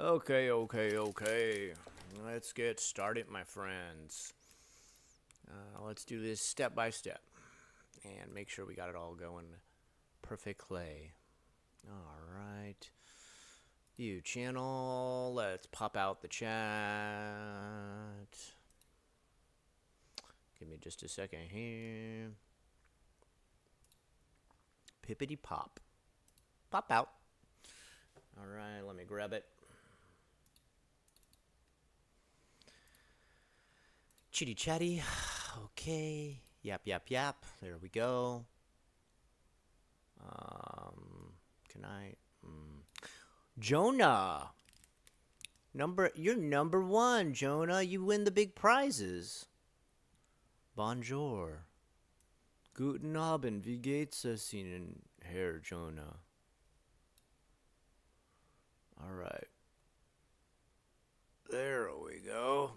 Okay. Let's get started, my friends. Let's do this step by step and make sure we got it all going perfectly. All right. View channel. Let's pop out the chat. Give me just a second here. Pippity pop. Pop out. All right, let me grab it. Chitty chatty. Okay. Yap. There we go. Can I? Jonah. You're number one, Jonah. You win the big prizes. Bonjour. Guten Abend. Wie geht's es Ihnen, Herr Jonah? All right. There we go.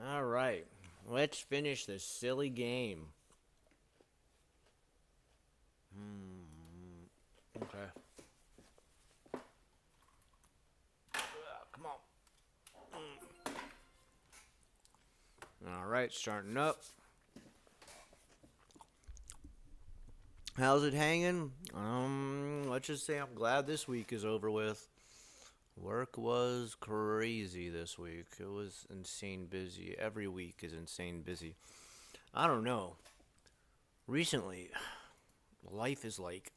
All right. Let's finish this silly game. Okay. Come on. All right, starting up. How's it hanging? Let's just say I'm glad this week is over with. Work was crazy this week. It was insane busy. Every week is insane busy. I don't know. Recently, life is like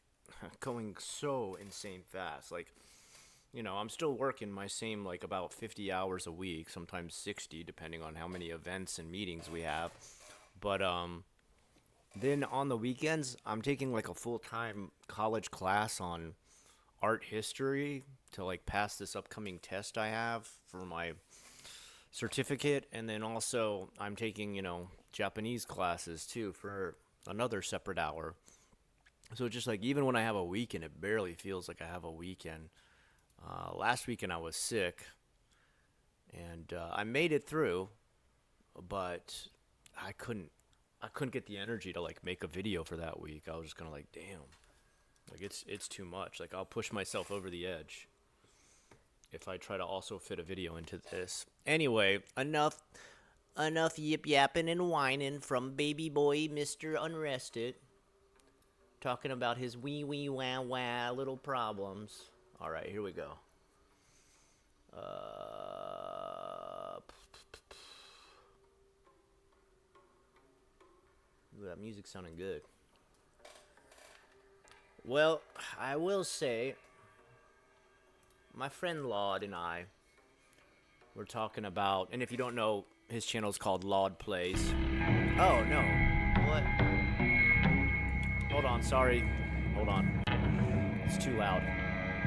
going so insane fast. Like, I'm still working my same like about 50 hours a week, sometimes 60 depending on how many events and meetings we have. But then on the weekends, I'm taking like a full-time college class on art history to like pass this upcoming test I have for my certificate, and then also I'm taking, Japanese classes too for another separate hour. So just like even when I have a weekend, it barely feels like I have a weekend. Last weekend I was sick, and I made it through, but I couldn't get the energy to like make a video for that week. I was just kind of like, damn, like it's too much. Like I'll push myself over the edge if I try to also fit a video into this. Anyway, enough yip yapping and whining from baby boy Mr. Unrested, talking about his wee wah wah little problems. All right, here we go. Ooh, that music sounding good. Well, I will say, my friend Laud and I were talking about, and if you don't know, his channel is called Laud Plays. Oh, no. What? Hold on, sorry. Hold on. It's too loud.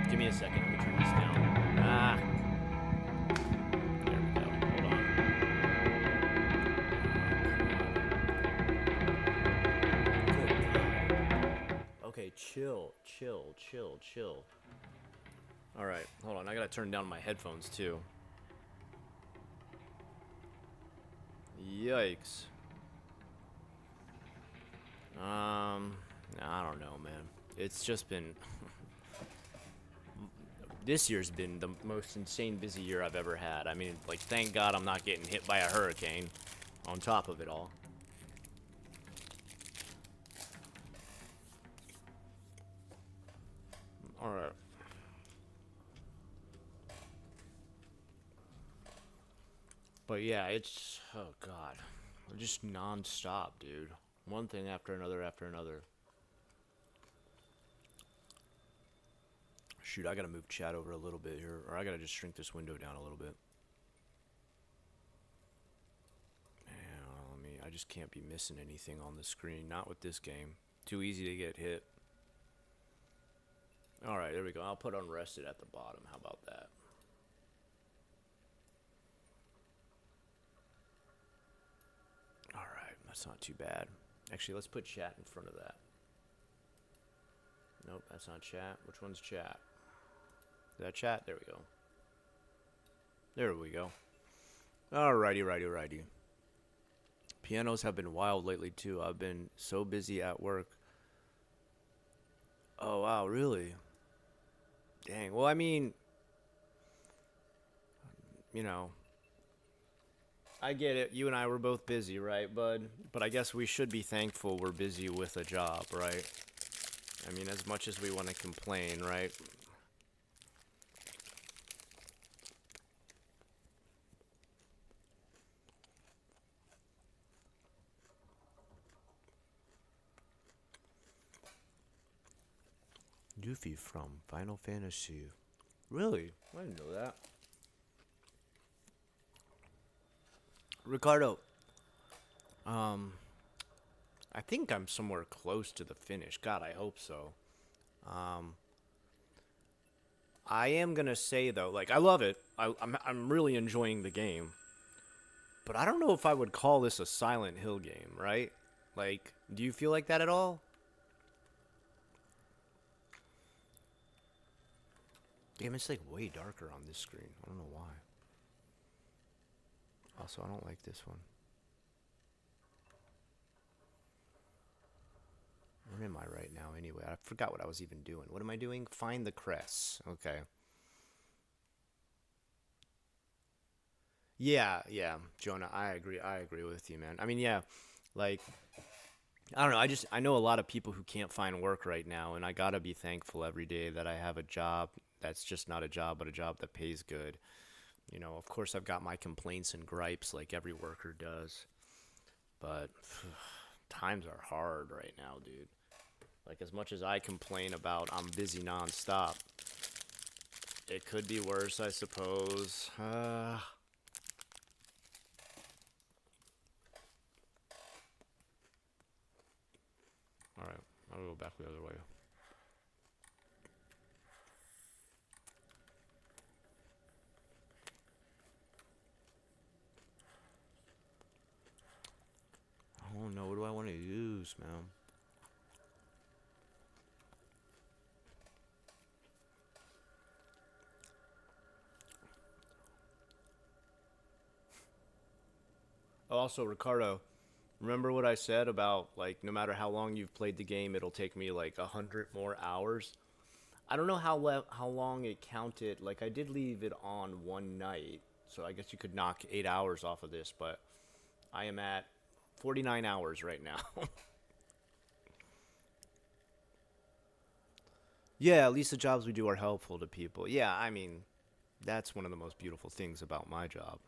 Give me a second. Let me turn this down. There we go. Hold on. Good God. Okay, chill. All right, hold on. I gotta turn down my headphones too. Yikes. I don't know, man. It's just been this year's been the most insane busy year I've ever had. I mean, like, thank God I'm not getting hit by a hurricane on top of it all. All right. But yeah, it's, oh God, just non-stop, dude. One thing after another after another. Shoot, I gotta move chat over a little bit here, or I gotta just shrink this window down a little bit. Man, I just can't be missing anything on the screen. Not with this game. Too easy to get hit. All right, there we go. I'll put unrested at the bottom. How about that? All right, that's not too bad. Actually, let's put chat in front of that. Nope, that's not chat. Which one's chat? Is that chat? There we go. There we go. Alrighty. Pianos have been wild lately too. I've been so busy at work. Oh wow, really? Dang. Well, I mean, you know, I get it. You and I were both busy, right, bud? But I guess we should be thankful we're busy with a job, right? I mean, as much as we want to complain, right? Yuffie from Final Fantasy. Really? I didn't know that. Ricardo, um, I think I'm somewhere close to the finish. God, I hope so. Um, I am gonna say though, like I love it. I'm really enjoying the game, but I don't know if I would call this a Silent Hill game, right? Like, do you feel like that at all? Damn, it's like way darker on this screen. I don't know why. Also, I don't like this one. Where am I right now anyway? I forgot what I was even doing. What am I doing? Find the crests. Okay. Yeah, yeah, Jonah, I agree. I agree with you, man. I mean, yeah, like I don't know. I know a lot of people who can't find work right now, and I gotta be thankful every day that I have a job that's just not a job, but a job that pays good. Of course, I've got my complaints and gripes like every worker does, but times are hard right now, dude. Like as much as I complain about I'm busy nonstop, it could be worse, I suppose. All right, I'll go back the other way. Oh no, what do I want to use, man? Also, Ricardo, remember what I said about like no matter how long you've played the game, it'll take me like 100 more hours. I don't know how long it counted. Like I did leave it on one night, so I guess you could knock 8 hours off of this. But I am at 49 hours right now. Yeah, at least the jobs we do are helpful to people. Yeah, I mean that's one of the most beautiful things about my job.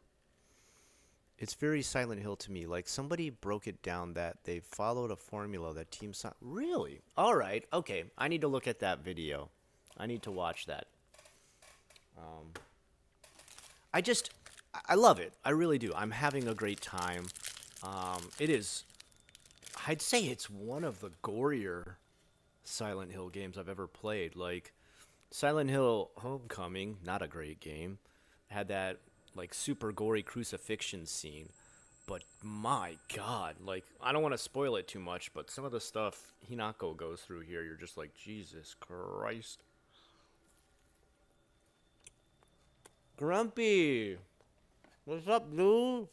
It's very Silent Hill to me. Like somebody broke it down that they followed a formula that Team Silent. Really? All right. Okay. I need to look at that video. I need to watch that. Um, I just, I love it. I really do. I'm having a great time. It is. I'd say it's one of the gorier Silent Hill games I've ever played. Like Silent Hill Homecoming, not a great game. Had that like super gory crucifixion scene. But my god, like I don't want to spoil it too much, but some of the stuff Hinako goes through here, you're just like, Jesus Christ. Grumpy, what's up, dude?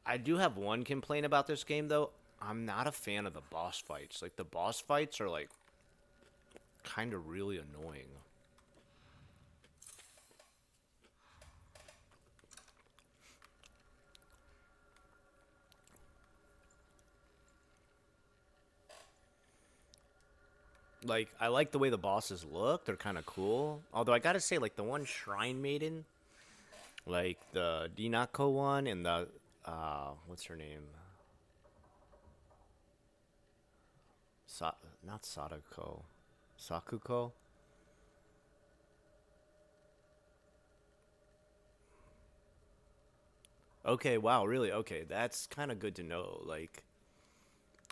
I do have one complaint about this game though. I'm not a fan of the boss fights. Like the boss fights are like kind of really annoying. Like I like the way the bosses look. They're kind of cool. Although I gotta say, like the one Shrine Maiden, like the Dinako one and the what's her name? Not Sadako, Sakuko. Okay, wow, really? Okay, that's kind of good to know. Like,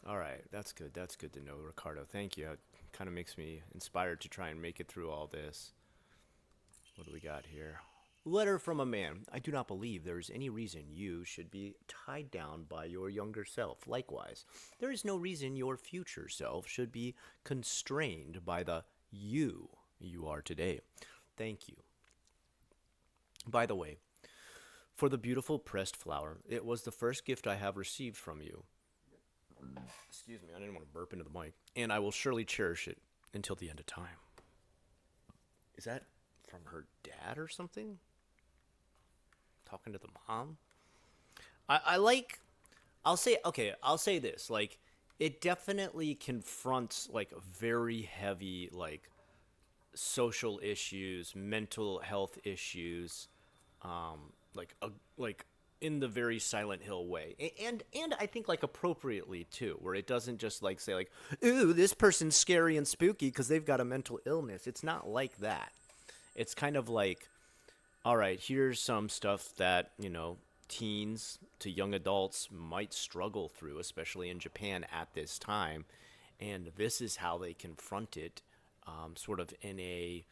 all right, that's good. That's good to know, Ricardo. Thank you. It kind of makes me inspired to try and make it through all this. What do we got here? Letter from a man. I do not believe there is any reason you should be tied down by your younger self. Likewise, there is no reason your future self should be constrained by the you are today. Thank you. By the way, For the beautiful pressed flower, it was the first gift I have received from you. Excuse me, I didn't want to burp into the mic. And I will surely cherish it until the end of time. Is that from her dad or something? Talking to the mom? I like. I'll say this. Like, it definitely confronts, like, very heavy, like, social issues, mental health issues, like like in the very Silent Hill way, and I think like appropriately too, where it doesn't just like say like, "Ooh, this person's scary and spooky because they've got a mental illness." It's not like that. It's kind of like, all right, here's some stuff that teens to young adults might struggle through, especially in Japan at this time, and this is how they confront it, sort of in a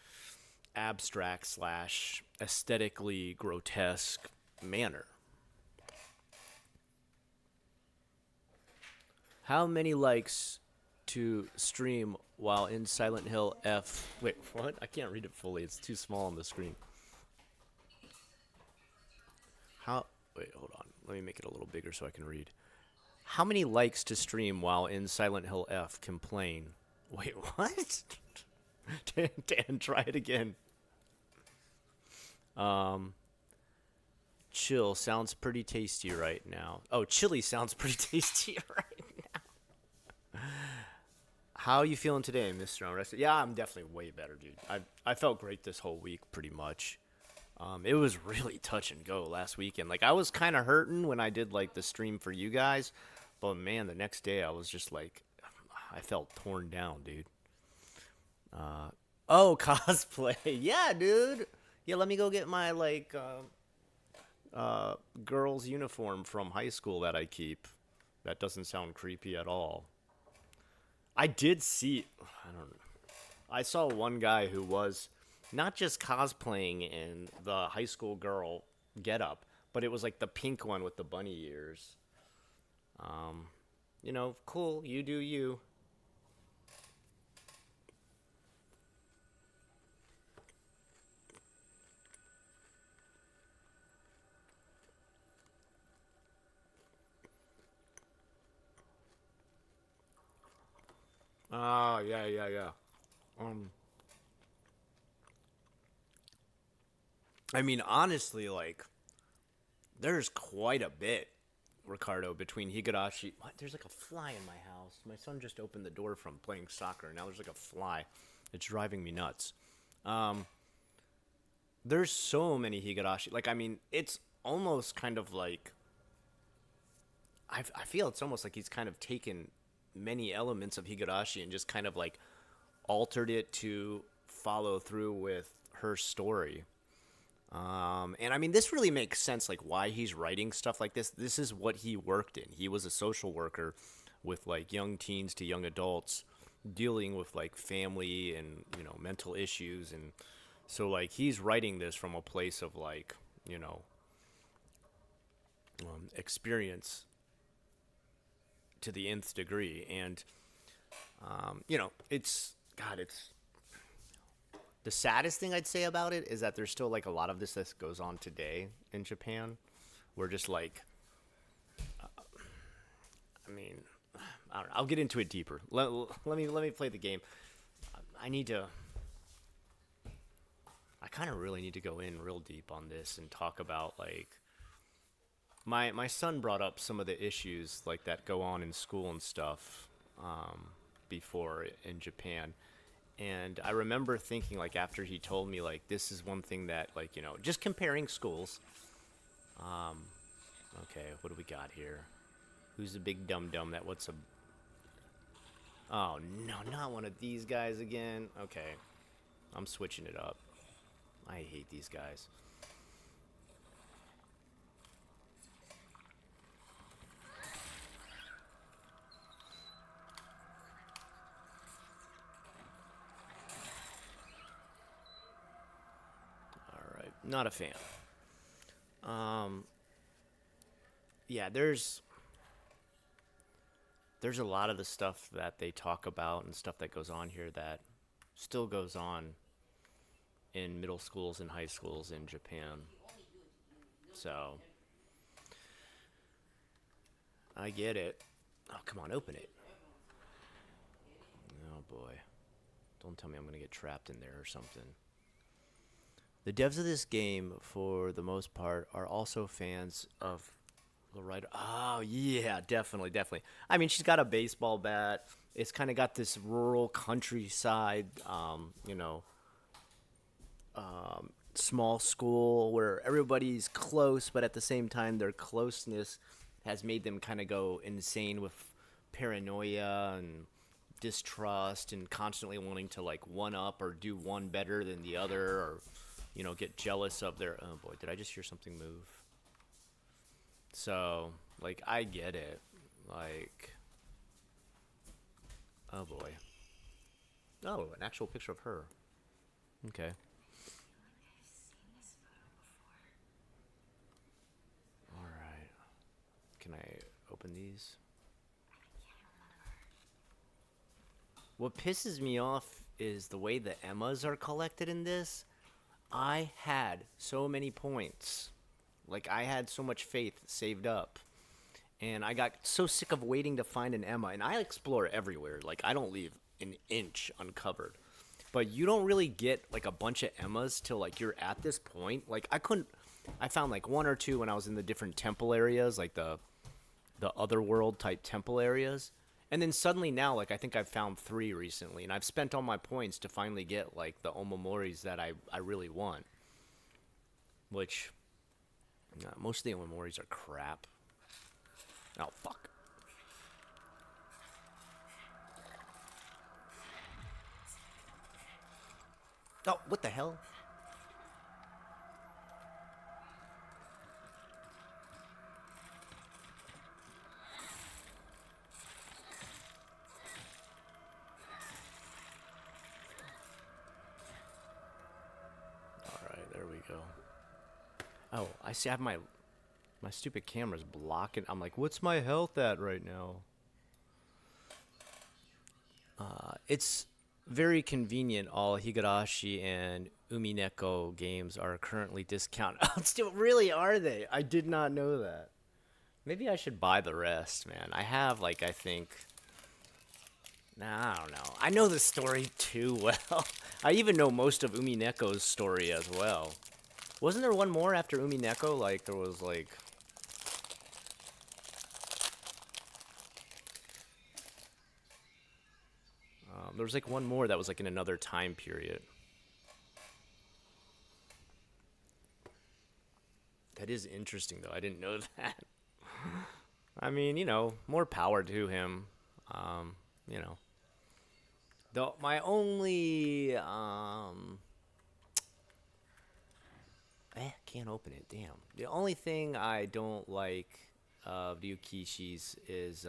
abstract slash aesthetically grotesque manner. How many likes to stream while in Silent Hill F? Wait, what? I can't read it fully. It's too small on the screen. How? Wait, hold on. Let me make it a little bigger so I can read. How many likes to stream while in Silent Hill F? Complain. Wait, what? Dan, try it again. Chill sounds pretty tasty right now. Oh, chili sounds pretty tasty right now. How are you feeling today, Mr. Unrested? Yeah, I'm definitely way better, dude. I felt great this whole week, pretty much. It was really touch and go last weekend. Like, I was kind of hurting when I did like the stream for you guys, but man, the next day I was just like, I felt torn down, dude. Oh, cosplay. Yeah, dude. Yeah, let me go get my like girl's uniform from high school that I keep. That doesn't sound creepy at all. I did see. I don't know. I saw one guy who was not just cosplaying in the high school girl getup, but it was like the pink one with the bunny ears. Cool. You do you. Oh, yeah, yeah, yeah. Um, I mean, honestly, like, there's quite a bit, Ricardo, between Higurashi. What? There's like a fly in my house. My son just opened the door from playing soccer, and now there's like a fly. It's driving me nuts. Um, there's so many Higurashi. Like, I mean, it's almost kind of like I feel it's almost like he's kind of taken many elements of Higurashi and just kind of like altered it to follow through with her story. And I mean, this really makes sense, like why he's writing stuff like this. This is what he worked in. He was a social worker with like young teens to young adults dealing with like family and, mental issues. And so like he's writing this from a place of like, experience to the nth degree. And, it's the saddest thing I'd say about it is that there's still like a lot of this that goes on today in Japan. We're just like, I mean, I don't know. I'll get into it deeper. Let me play the game. I need to. I kind of really need to go in real deep on this and talk about like my son brought up some of the issues like that go on in school and stuff before in Japan. And I remember thinking, like, after he told me, like, this is one thing that, like, just comparing schools. Okay, what do we got here? Who's the big dum-dum that what's a... Oh, no, not one of these guys again. Okay, I'm switching it up. I hate these guys. All right, not a fan. Um, yeah, there's a lot of the stuff that they talk about and stuff that goes on here that still goes on in middle schools and high schools in Japan. So I get it. Oh, come on, open it. Oh boy. Don't tell me I'm going to get trapped in there or something. The devs of this game, for the most part, are also fans of the writer. Oh, yeah, definitely, definitely. I mean, she's got a baseball bat. It's kind of got this rural countryside, small school where everybody's close, but at the same time, their closeness has made them kind of go insane with paranoia and distrust and constantly wanting to like one up or do one better than the other or get jealous of their. Oh boy, did I just hear something move? So like I get it. Like, oh boy. Oh, an actual picture of her. Okay. All right. Can I open these? What pisses me off is the way the Emmas are collected in this. I had so many points. Like, I had so much faith saved up. And I got so sick of waiting to find an Emma. And I explore everywhere. Like, I don't leave an inch uncovered. But you don't really get, like, a bunch of Emmas till, like, you're at this point. Like, I found, like, one or two when I was in the different temple areas, like the otherworld type temple areas. And then suddenly now, like, I think I've found three recently, and I've spent all my points to finally get, like, the Omomoris that I really want. Which, most of the Omomoris are crap. Oh, fuck. Oh, what the hell? Alright, there we go. Oh, I see I have my stupid camera's blocking. I'm like, what's my health at right now? It's very convenient. All Higurashi and Umineko games are currently discounted. Oh, still, really, are they? I did not know that. Maybe I should buy the rest, man. I have, like, I think. Nah, I don't know. I know the story too well. I even know most of Umineko's story as well. Wasn't there one more after Umineko? Like, there was, like. There was, like, one more that was, like, in another time period. That is interesting, though. I didn't know that. I mean, more power to him. Um, you know. My only can't open it. Damn. The only thing I don't like of Ryukishi's is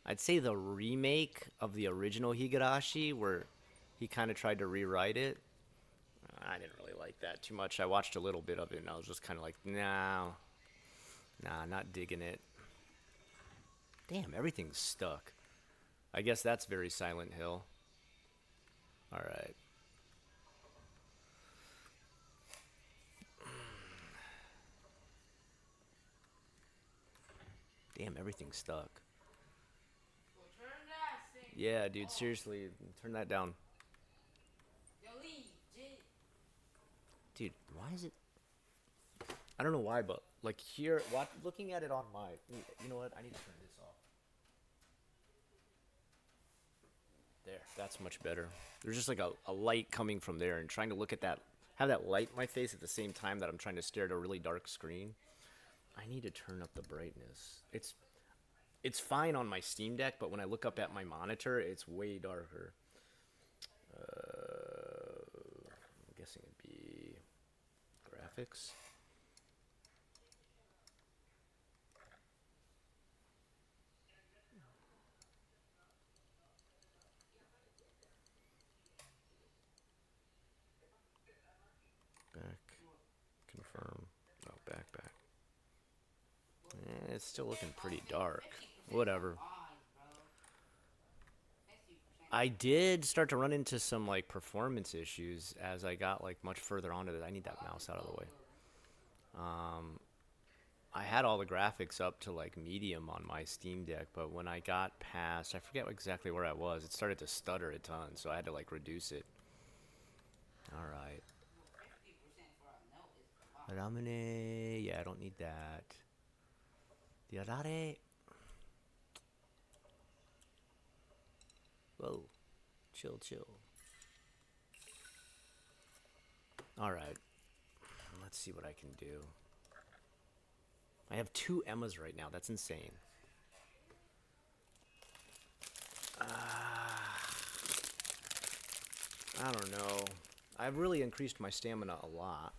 I'd say the remake of the original Higurashi where he kind of tried to rewrite it. I didn't really like that too much. I watched a little bit of it and I was just kind of like, nah, not digging it. Damn, everything's stuck. I guess that's very Silent Hill. All right. Damn, everything's stuck. Yeah, dude, seriously, turn that down. Dude, why is it? I don't know why, but like here, looking at it on my, you know what? I need to turn this off. There, that's much better. There's just like a light coming from there, and trying to look at that, have that light in my face at the same time that I'm trying to stare at a really dark screen. I need to turn up the brightness. It's fine on my Steam Deck, but when I look up at my monitor, it's way darker. I'm guessing it'd be graphics. Back, confirm. Oh, back. It's still looking pretty dark. Whatever. I did start to run into some like performance issues as I got like much further onto it. I need that mouse out of the way. Um, I had all the graphics up to like medium on my Steam Deck, but when I got past, I forget exactly where I was, it started to stutter a ton, so I had to like reduce it. All right. Ramune, yeah, I don't need that. Diarare. Whoa, chill, chill. All right, let's see what I can do. I have two Emmas right now. That's insane. I don't know. I've really increased my stamina a lot.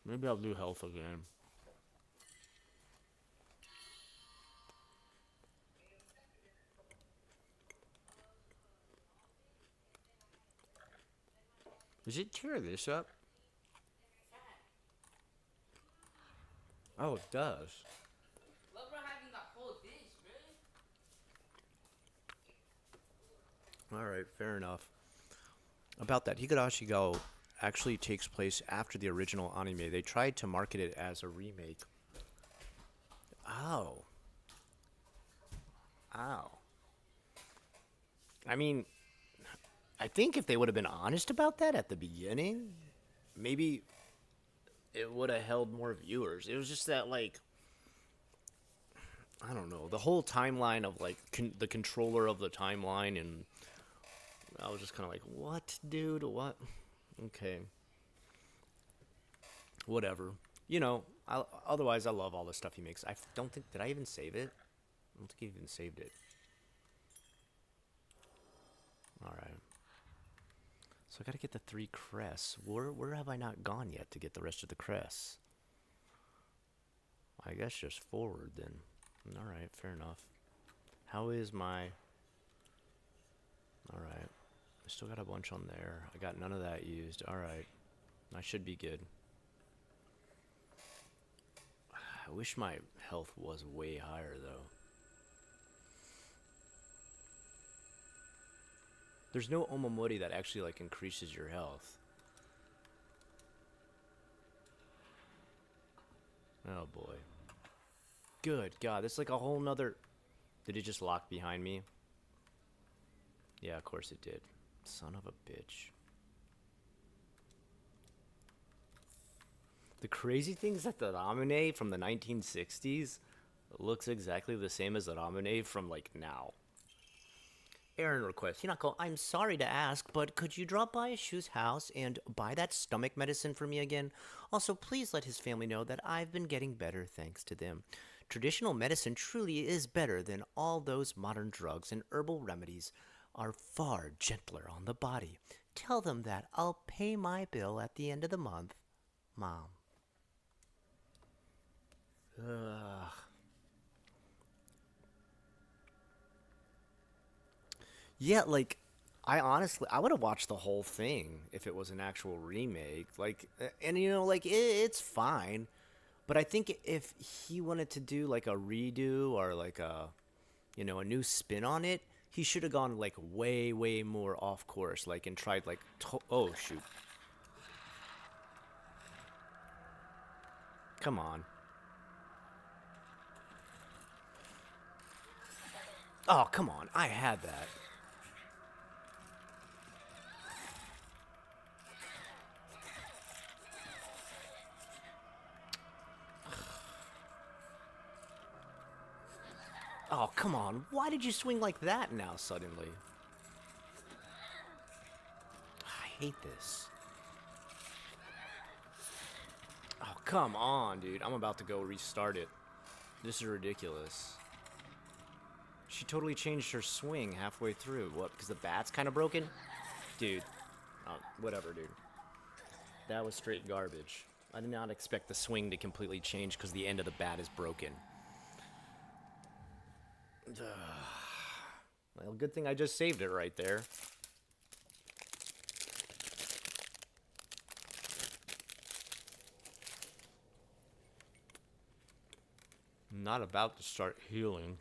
Maybe I'll do health again. Does it tear this up? Oh, it does. All right, fair enough. About that, Higurashi Go actually takes place after the original anime. They tried to market it as a remake. Oh. Oh. I mean, I think if they would have been honest about that at the beginning, maybe it would have held more viewers. It was just that, like, I don't know, the whole timeline of, like, the controller of the timeline, and I was just kind of like, what, dude? What? Okay. Whatever. You know, otherwise, I love all the stuff he makes. I don't think, did I even save it? I don't think I even saved it. Alright. So I gotta get the 3 crests. Where have I not gone yet to get the rest of the crests? I guess just forward then. Alright, fair enough. How is my... Alright. I still got a bunch on there. I got none of that used. Alright. I should be good. I wish my health was way higher, though. There's no Omamori that actually, like, increases your health. Oh, boy. Good God, that's like a whole nother... Did it just lock behind me? Yeah, of course it did. Son of a bitch. The crazy thing is that the Ramune from the 1960s looks exactly the same as the Ramune from, like, now. Aaron request. Hinako, I'm sorry to ask, but could you drop by Shu's house and buy that stomach medicine for me again? Also, please let his family know that I've been getting better thanks to them. Traditional medicine truly is better than all those modern drugs, and herbal remedies are far gentler on the body. Tell them that I'll pay my bill at the end of the month. Mom. Ugh. Yeah, like, I honestly, I would have watched the whole thing if it was an actual remake. Like, and you know, like, it's fine. But I think if he wanted to do like a redo or like a, you know, a new spin on it, he should have gone like way, way more off course, like, and tried like, oh shoot, come on. Oh, come on, I had that. Oh, come on, why did you swing like that now suddenly? I hate this. Oh, come on, dude. I'm about to go restart it. This is ridiculous. She totally changed her swing halfway through. What, because the bat's kind of broken? Dude. Oh, whatever, dude. That was straight garbage. I did not expect the swing to completely change because the end of the bat is broken. Well, good thing I just saved it right there. I'm not about to start healing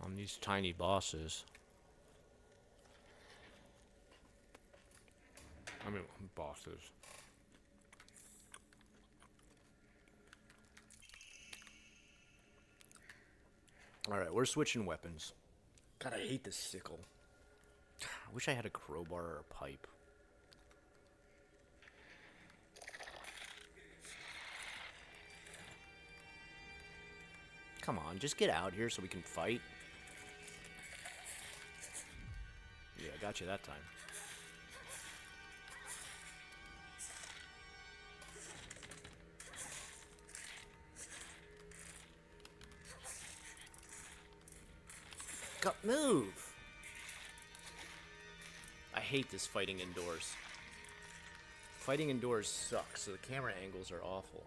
on these tiny bosses. I mean, bosses. Alright, we're switching weapons. God, I hate this sickle. I wish I had a crowbar or a pipe. Come on, just get out here so we can fight. Yeah, I got you that time. Move! I hate this fighting indoors. Fighting indoors sucks, so the camera angles are awful.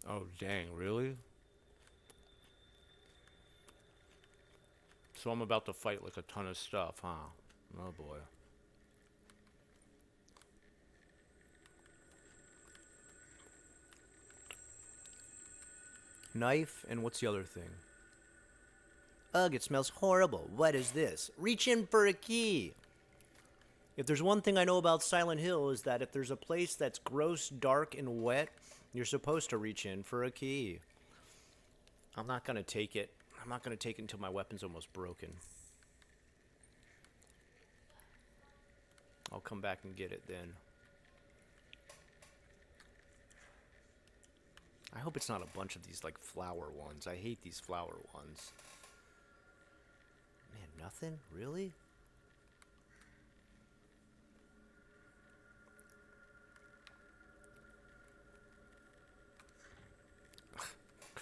Oh, dang, really? So I'm about to fight like a ton of stuff, huh? Oh, boy. Knife, and what's the other thing? Ugh, it smells horrible. What is this? Reach in for a key. If there's one thing I know about Silent Hill is that if there's a place that's gross, dark, and wet, you're supposed to reach in for a key. I'm not going to take it. I'm not going to take it until my weapon's almost broken. I'll come back and get it then. I hope it's not a bunch of these, like, flower ones. I hate these flower ones. Man, nothing? Really?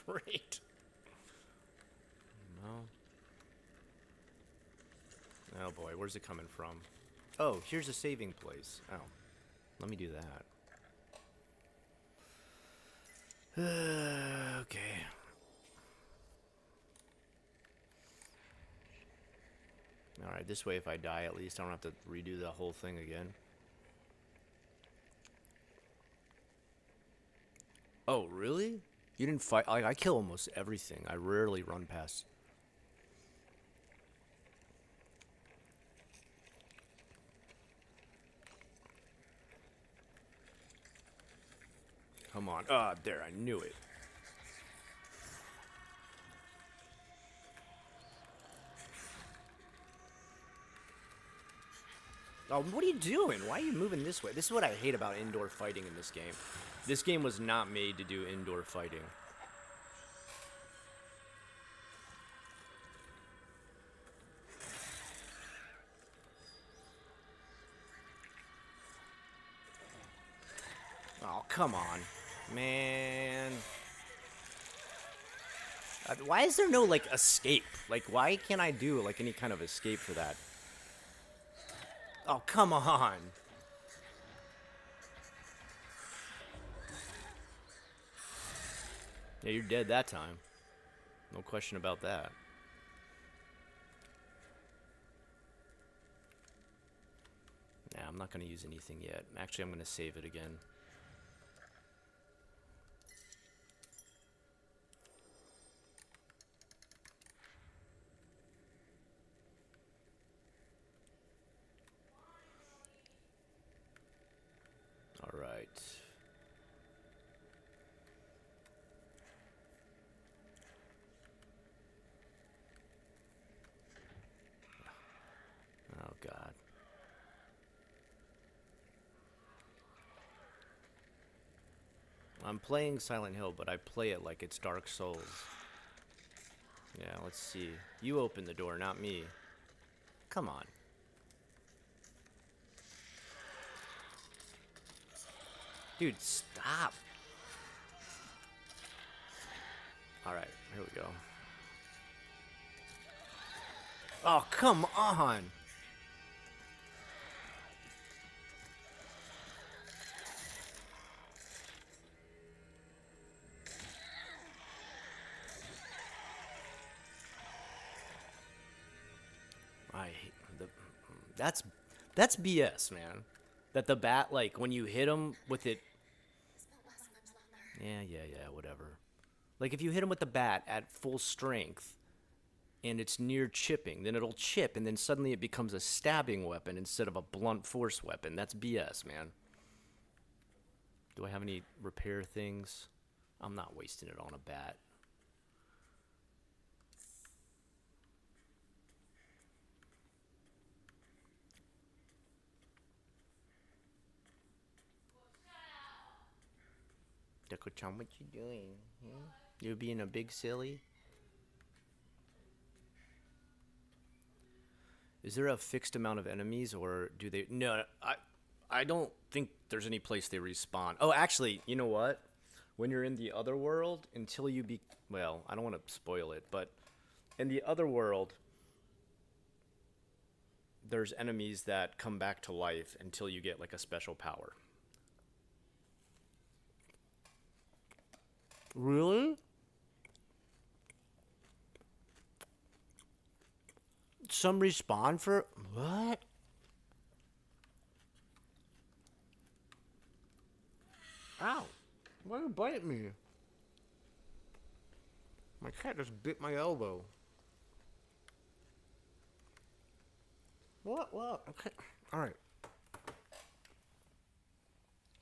Great. No. Oh, boy. Where's it coming from? Oh, here's a saving place. Oh. Let me do that. Okay. Alright, this way if I die at least I don't have to redo the whole thing again. Oh, really? You didn't fight? I kill almost everything. I rarely run past. Come on. Ah, there, I knew it. Oh, what are you doing? Why are you moving this way? This is what I hate about indoor fighting in this game. This game was not made to do indoor fighting. Oh, come on. Man. Why is there no, like, escape? Like, why can't I do, like, any kind of escape for that? Oh, come on. Yeah, you're dead that time. No question about that. Nah, I'm not going to use anything yet. Actually, I'm going to save it again. All right. Oh, God. I'm playing Silent Hill, but I play it like it's Dark Souls. Yeah, let's see. You open the door, not me. Come on. Dude, stop. Alright, here we go. Oh, come on. I hate the. That's BS, man. That the bat, like, when you hit him with it, Yeah, whatever. Like if you hit him with the bat at full strength and it's near chipping, then it'll chip and then suddenly it becomes a stabbing weapon instead of a blunt force weapon. That's BS, man. Do I have any repair things? I'm not wasting it on a bat. Deco-chan, what you doing? You're being a big silly? Is there a fixed amount of enemies, or do they? No, I don't think there's any place they respawn. Oh, actually, you know what? When you're in the other world, until you be well, I don't want to spoil it, but in the other world, there's enemies that come back to life until you get like a special power. Really? Some respawn for what? Ow! Why you bite me? My cat just bit my elbow. What? What? Okay. All right.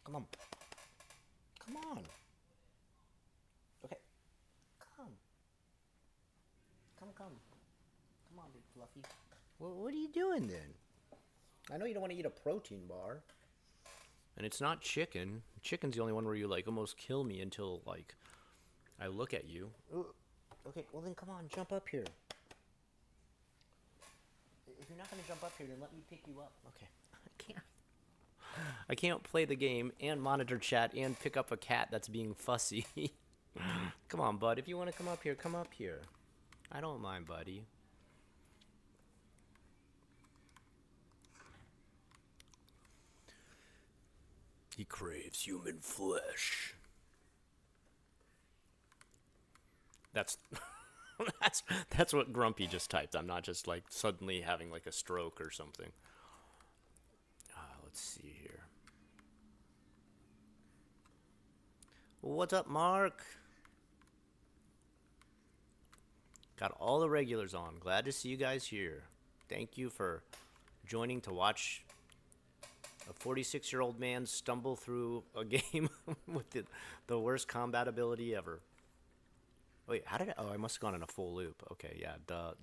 Come on. Come on. Okay. Come. Come. Come on, big fluffy. Well, what are you doing then? I know you don't want to eat a protein bar. And it's not chicken. Chicken's the only one where you like almost kill me until like I look at you. Ooh. Okay, well then come on, jump up here. If you're not gonna jump up here, then let me pick you up. Okay. I can't play the game and monitor chat and pick up a cat that's being fussy. Come on, bud. If you want to come up here, come up here. I don't mind, buddy. He craves human flesh. That's that's what Grumpy just typed. I'm not just like suddenly having like a stroke or something. Let's see here. What's up, Mark? Got all the regulars on. Glad to see you guys here. Thank you for joining to watch a 46-year-old man stumble through a game with the worst combat ability ever. Wait, how did I... Oh, I must have gone in a full loop. Okay, yeah.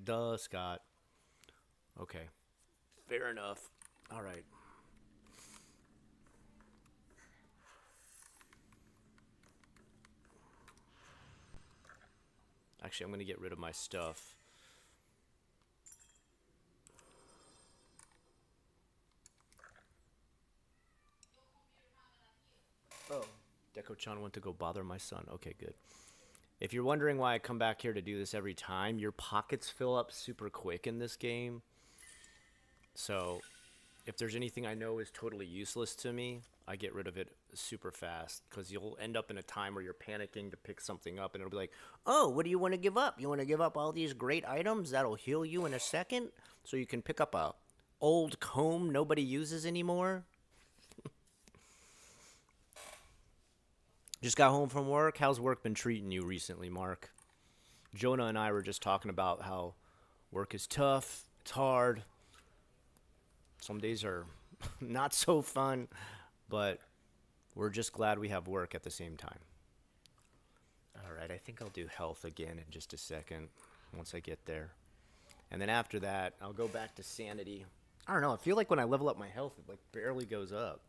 Duh, Scott. Okay. Fair enough. All right. Actually, I'm going to get rid of my stuff. Oh. Deco-chan went to go bother my son. Okay, good. If you're wondering why I come back here to do this every time, your pockets fill up super quick in this game. So, if there's anything I know is totally useless to me, I get rid of it super fast. Because you'll end up in a time where you're panicking to pick something up, and it'll be like, oh, what do you want to give up? You want to give up all these great items that'll heal you in a second? So you can pick up a old comb nobody uses anymore? Just got home from work. How's work been treating you recently, Mark? Jonah and I were just talking about how work is tough, it's hard. Some days are not so fun, but we're just glad we have work at the same time. All right, I think I'll do health again in just a second once I get there. And then after that, I'll go back to sanity. I don't know, I feel like when I level up my health, it like barely goes up.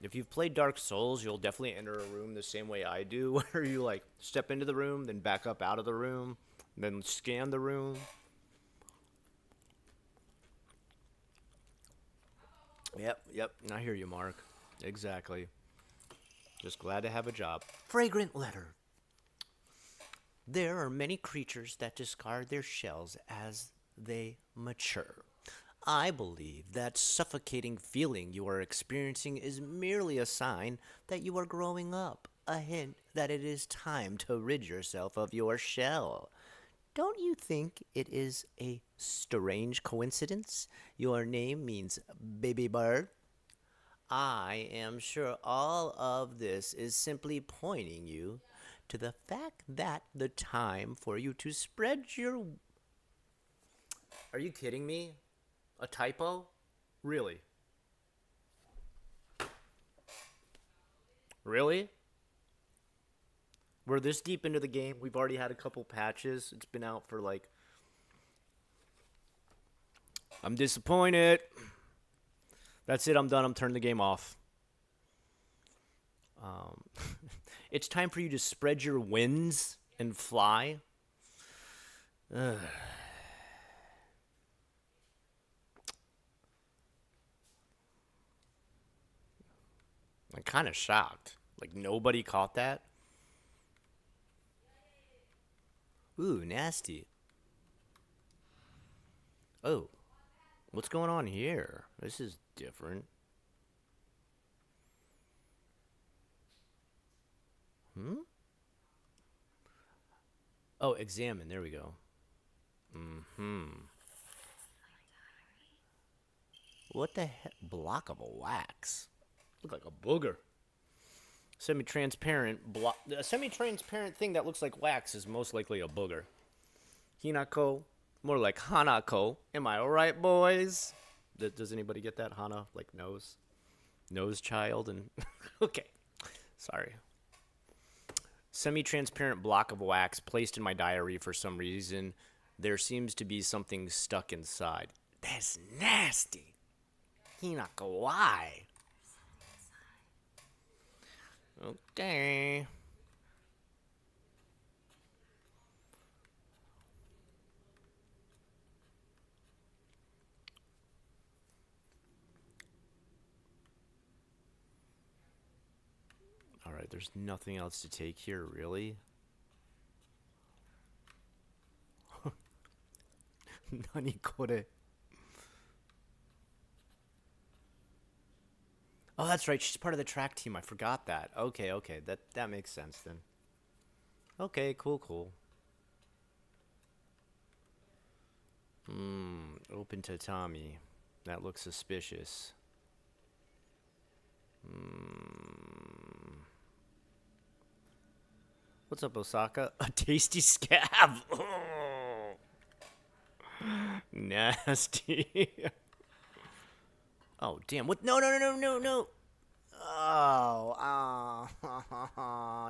If you've played Dark Souls, you'll definitely enter a room the same way I do, where you like step into the room, then back up out of the room, then scan the room. Yep, I hear you, Mark. Exactly. Just glad to have a job. Fragrant letter. There are many creatures that discard their shells as they mature. I believe that suffocating feeling you are experiencing is merely a sign that you are growing up, a hint that it is time to rid yourself of your shell. Don't you think it is a strange coincidence? Your name means baby bird. I am sure all of this is simply pointing you to the fact that the time for you to spread your. Are you kidding me? A typo? Really? Really? We're this deep into the game. We've already had a couple patches. It's been out for like. I'm disappointed. That's it. I'm done. I'm turning the game off. Um, it's time for you to spread your wings and fly. Ugh. I'm kind of shocked. Like, nobody caught that? Ooh, nasty. Oh, what's going on here? This is different. Hmm? Oh, examine. There we go. Mm-hmm. What the heck? Block of wax. Look like a booger. Semi-transparent block. A semi-transparent thing that looks like wax is most likely a booger. Hinako, more like Hanako. Am I alright, boys? Does anybody get that? Hana, like nose child, and okay. Sorry. Semi-transparent block of wax placed in my diary for some reason. There seems to be something stuck inside. That's nasty. Hinako, why? Okay. All right, there's nothing else to take here, really. Nani kore? Oh, that's right. She's part of the track team. I forgot that. Okay, okay. That makes sense then. Okay, cool. Open tatami. That looks suspicious. What's up, Osaka? A tasty scab. Nasty. Oh, damn. What? No. Oh,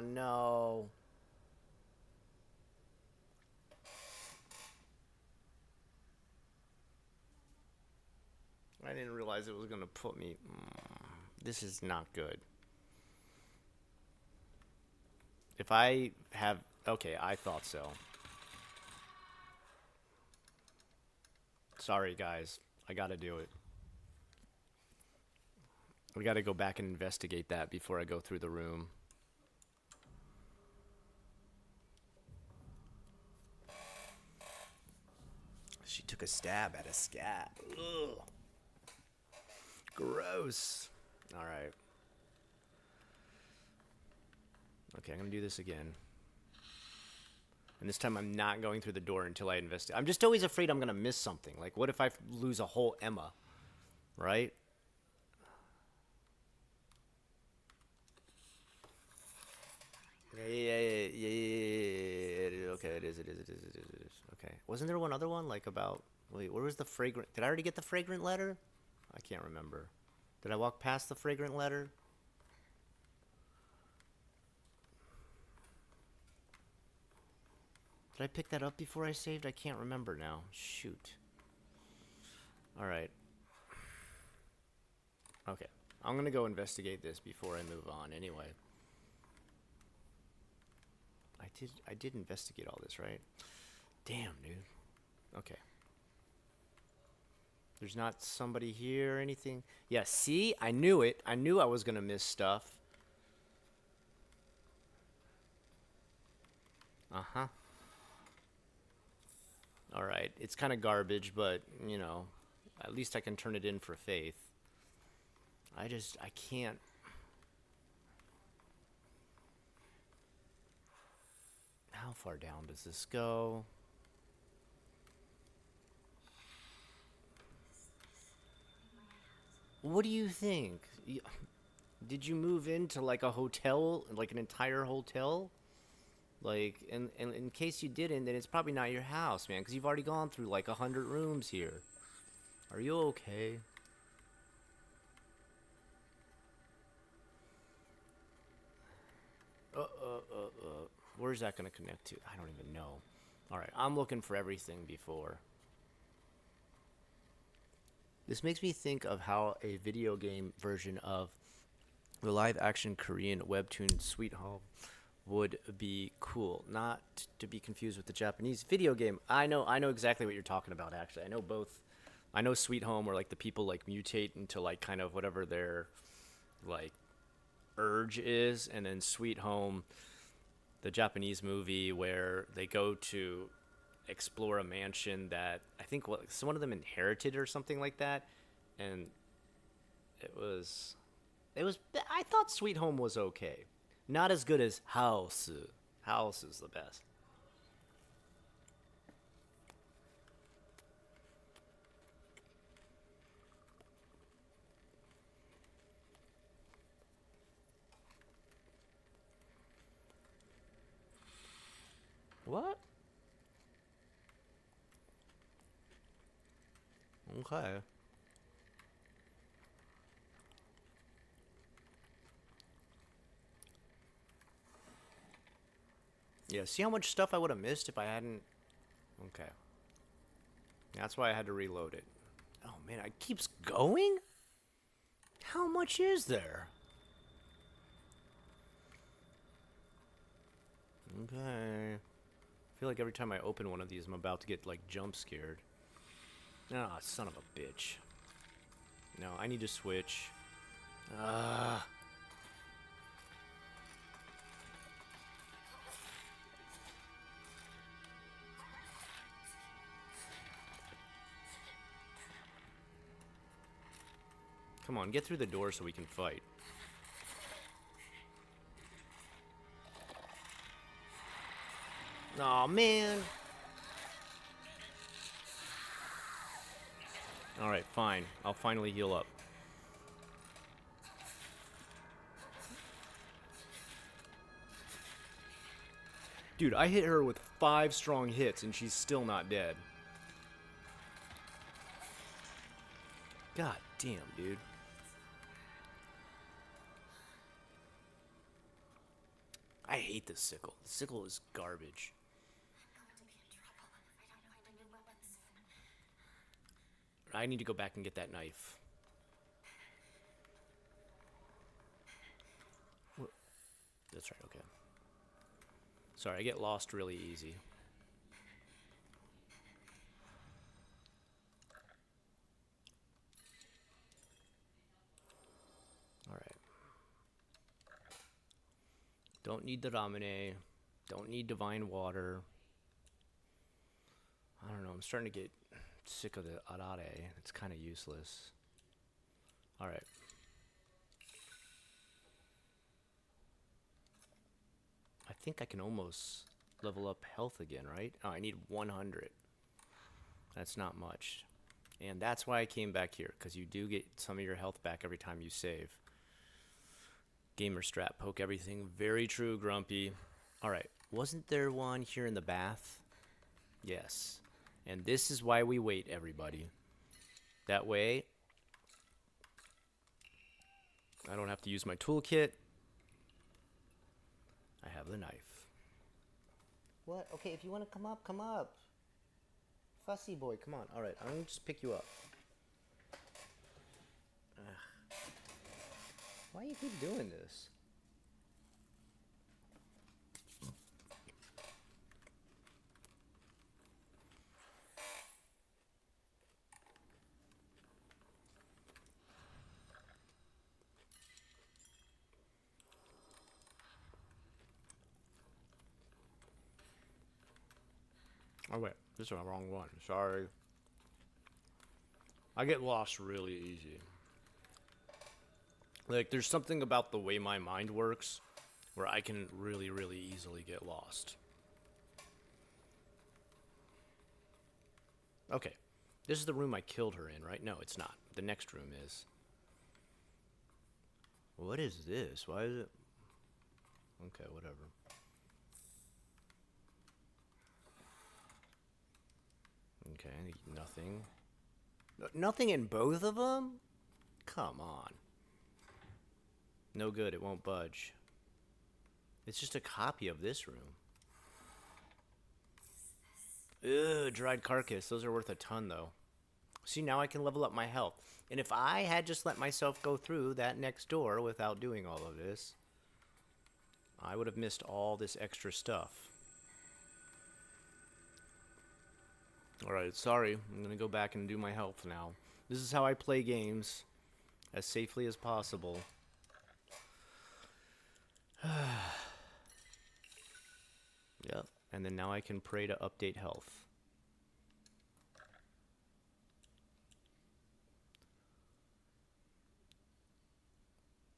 no. I didn't realize it was going to put me. This is not good. If I have. Okay, I thought so. Sorry, guys. I gotta do it. We gotta go back and investigate that before I go through the room. She took a stab at a scab. Ugh. Gross. Alright. Okay, I'm gonna do this again. And this time I'm not going through the door until I investigate. I'm just always afraid I'm gonna miss something. Like, what if I lose a whole Emma? Right? Yeah. Okay, it is. Okay. Wasn't there one other one, like about... Wait, where was the fragrant... Did I already get the fragrant letter? I can't remember. Did I walk past the fragrant letter? Did I pick that up before I saved? I can't remember now. Shoot. Alright. Okay. I'm gonna go investigate this before I move on anyway. I did investigate all this, right? Damn, dude. Okay. There's not somebody here or anything. Yeah, see? I knew it. I knew I was gonna miss stuff. Uh-huh. Alright. It's kind of garbage, but, you know, At least I can turn it in for Faith. I can't. How far down does this go? What do you think? Did you move into like a hotel, like an entire hotel? Like, and in case you didn't, then it's probably not your house, man, because you've already gone through like 100 rooms here. Are you okay? Where's that gonna connect to? I don't even know. All right, I'm looking for everything before. This makes me think of how a video game version of the live action Korean webtoon Sweet Home would be cool. Not to be confused with the Japanese video game. I know exactly what you're talking about actually. I know both. I know Sweet Home where like the people like mutate into like kind of whatever their like urge is, and then Sweet Home, the Japanese movie where they go to explore a mansion that I think one of them inherited or something like that, and it was I thought Sweet Home was okay. Not as good as House. House is the best. What? Okay. Yeah, see how much stuff I would have missed if I hadn't. Okay. That's why I had to reload it. Oh man, it keeps going? How much is there? Okay. I feel like every time I open one of these, I'm about to get like jump scared. Ah, son of a bitch. No, I need to switch. Ah. Come on, get through the door so we can fight. Aw, man. Alright, fine. I'll finally heal up. Dude, I hit her with 5 strong hits and she's still not dead. God damn, dude. I hate this sickle. The sickle is garbage. I need to go back and get that knife. That's right, okay. Sorry, I get lost really easy. Alright. Don't need the ramune. Don't need divine water. I don't know, I'm starting to get sick of the arare. It's kind of useless. Alright. I think I can almost level up health again, right? Oh, I need 100. That's not much. And that's why I came back here, because you do get some of your health back every time you save. Gamer strat, poke everything. Very true, Grumpy. Alright, wasn't there one here in the bath? Yes. And this is why we wait, everybody. That way, I don't have to use my toolkit. I have the knife. What? Okay, if you want to come up, come up. Fussy boy, come on. Alright, I'm going to just pick you up. Ugh. Why do you keep doing this? Oh wait, this is the wrong one. Sorry. I get lost really easy. Like, there's something about the way my mind works where I can really, really easily get lost. Okay. This is the room I killed her in, right? No, it's not. The next room is. What is this? Why is it? Okay, whatever. Okay, nothing. Nothing in both of them? Come on. No good, it won't budge. It's just a copy of this room. Ugh, dried carcass. Those are worth a ton, though. See, now I can level up my health. And if I had just let myself go through that next door without doing all of this, I would have missed all this extra stuff. Alright, sorry. I'm going to go back and do my health now. This is how I play games. As safely as possible. Yep. And then now I can pray to update health.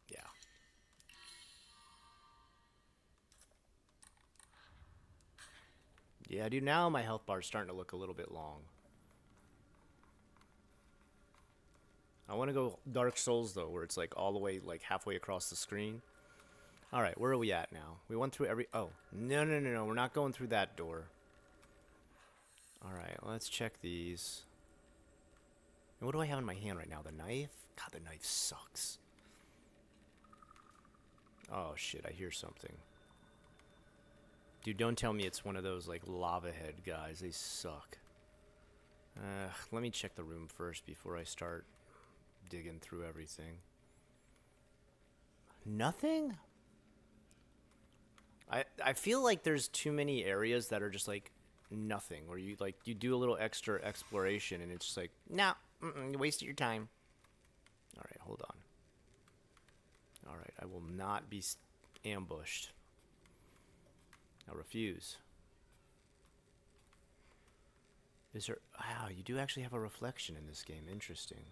Yeah. Yeah, dude, now my health bar is starting to look a little bit long. I want to go Dark Souls, though, where it's like all the way, like halfway across the screen. Alright, where are we at now? We went through every... Oh, no. We're not going through that door. Alright, let's check these. And what do I have in my hand right now? The knife? God, the knife sucks. Oh, shit, I hear something. Dude, don't tell me it's one of those, like, lava head guys. They suck. Let me check the room first before I start digging through everything. Nothing? I feel like there's too many areas that are just, like, nothing. Where you, like, you do a little extra exploration and it's just like, nah, you wasted your time. Alright, hold on. Alright, I will not be ambushed. I refuse. Is there... Wow, you do actually have a reflection in this game. Interesting.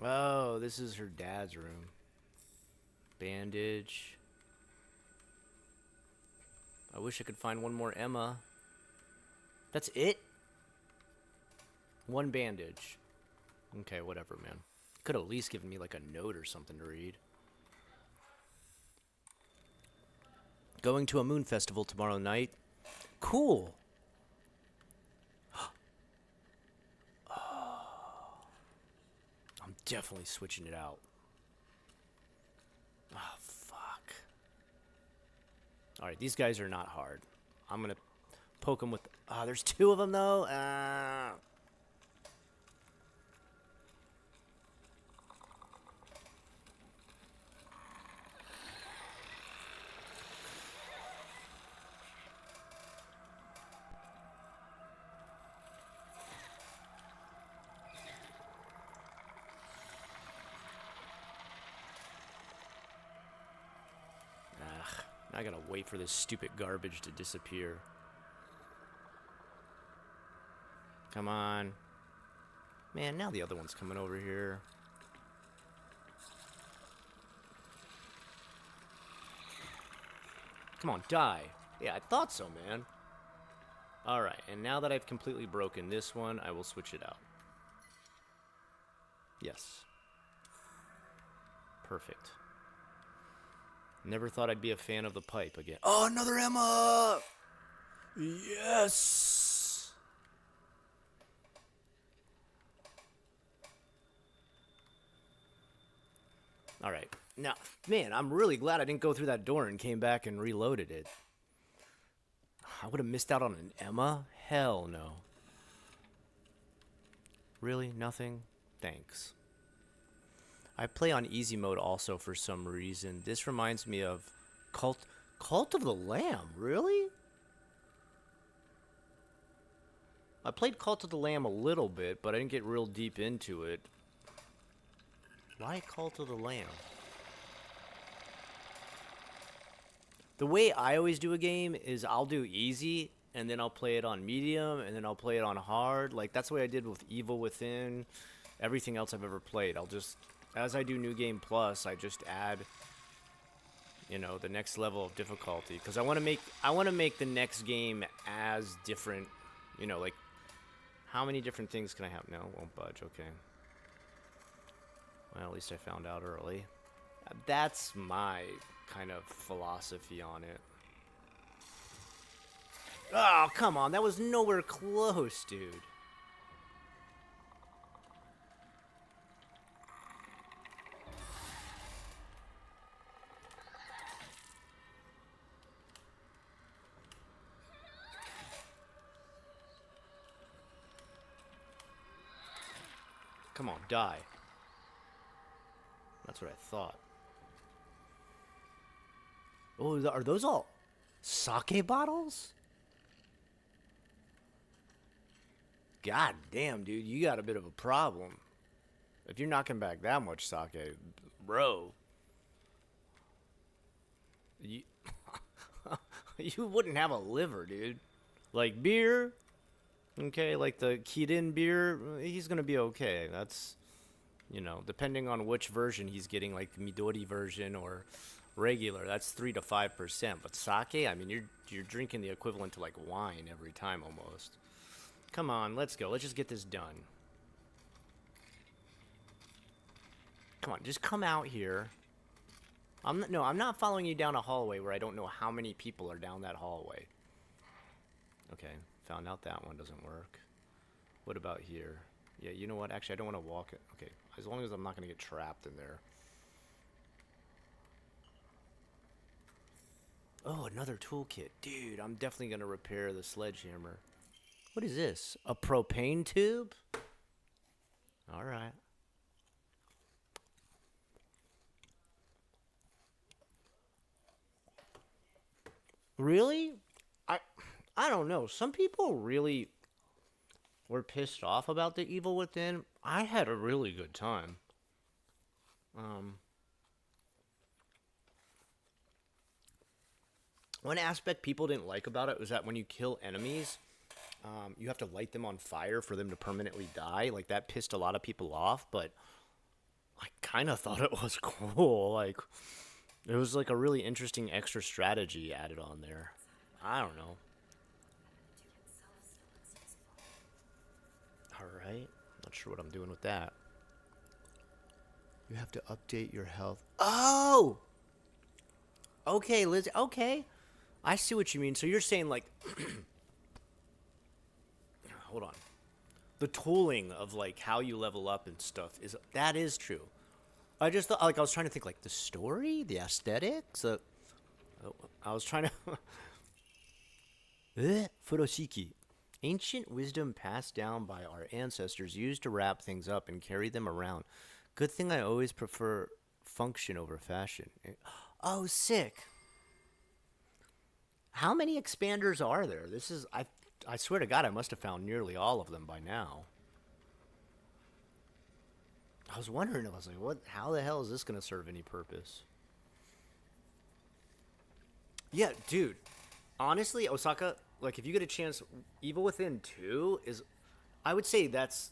Oh, this is her dad's room. Bandage. I wish I could find one more Emma. That's it? One bandage. Okay, whatever, man. Could at least given me like a note or something to read. Going to a moon festival tomorrow night. Cool. I'm definitely switching it out. Oh, fuck. Alright, these guys are not hard. I'm gonna poke them with... there's two of them, though. I gotta wait for this stupid garbage to disappear. Come on. Man, now the other one's coming over here. Come on, die. Yeah, I thought so, man. Alright, and now that I've completely broken this one, I will switch it out. Yes. Perfect. Never thought I'd be a fan of the pipe again. Oh, another Emma! Yes! Alright. Now, man, I'm really glad I didn't go through that door and came back and reloaded it. I would have missed out on an Emma? Hell no. Really? Nothing? Thanks. I play on easy mode also for some reason. This reminds me of Cult of the Lamb. Really? I played Cult of the Lamb a little bit, but I didn't get real deep into it. Why Cult of the Lamb? The way I always do a game is I'll do easy, and then I'll play it on medium, and then I'll play it on hard. Like that's the way I did with Evil Within. Everything else I've ever played, I'll just, as I do New Game Plus, I just add, you know, the next level of difficulty, because I want to make the next game as different, you know, like how many different things can I have? No, it won't budge. Okay. Well, at least I found out early. That's my kind of philosophy on it. Oh, come on. That was nowhere close, dude. Come on, die. That's what I thought. Oh, are those all sake bottles? God damn, dude, you got a bit of a problem. If you're knocking back that much sake, bro, you you wouldn't have a liver, dude. Like beer, okay, like the Kirin beer, he's gonna be okay. That's, you know, depending on which version he's getting, like Midori version or regular, that's 3 to 5%. But sake, I mean, you're drinking the equivalent to like wine every time almost. Come on, let's go. Let's just get this done. Come on, just come out here. I'm not following you down a hallway where I don't know how many people are down that hallway. Okay, found out that one doesn't work. What about here? Yeah, you know what? Actually, I don't want to walk it. Okay, as long as I'm not going to get trapped in there. Oh, another toolkit. Dude, I'm definitely going to repair the sledgehammer. What is this? A propane tube? All right. Really? I I don't know. Some people really were pissed off about the Evil Within. I had a really good time. Um, One aspect people didn't like about it was that when you kill enemies, you have to light them on fire for them to permanently die. Like that pissed a lot of people off, but I kind of thought it was cool. Like it was like a really interesting extra strategy added on there. I don't know. All right. Not sure what I'm doing with that. You have to update your health. Oh! Okay, Liz. Okay. I see what you mean. So you're saying, like, hold on. The tooling of, like, how you level up and stuff that is true. I just thought, like, I was trying to think, like, the story, the aesthetics. I was trying to. Furoshiki. Ancient wisdom passed down by our ancestors used to wrap things up and carry them around. Good thing I always prefer function over fashion. Oh, sick. How many expanders are there? I swear to God, I must have found nearly all of them by now. I was wondering, I was like, how the hell is this going to serve any purpose? Yeah, dude. Honestly, Osaka, like, if you get a chance, Evil Within 2 is, I would say that's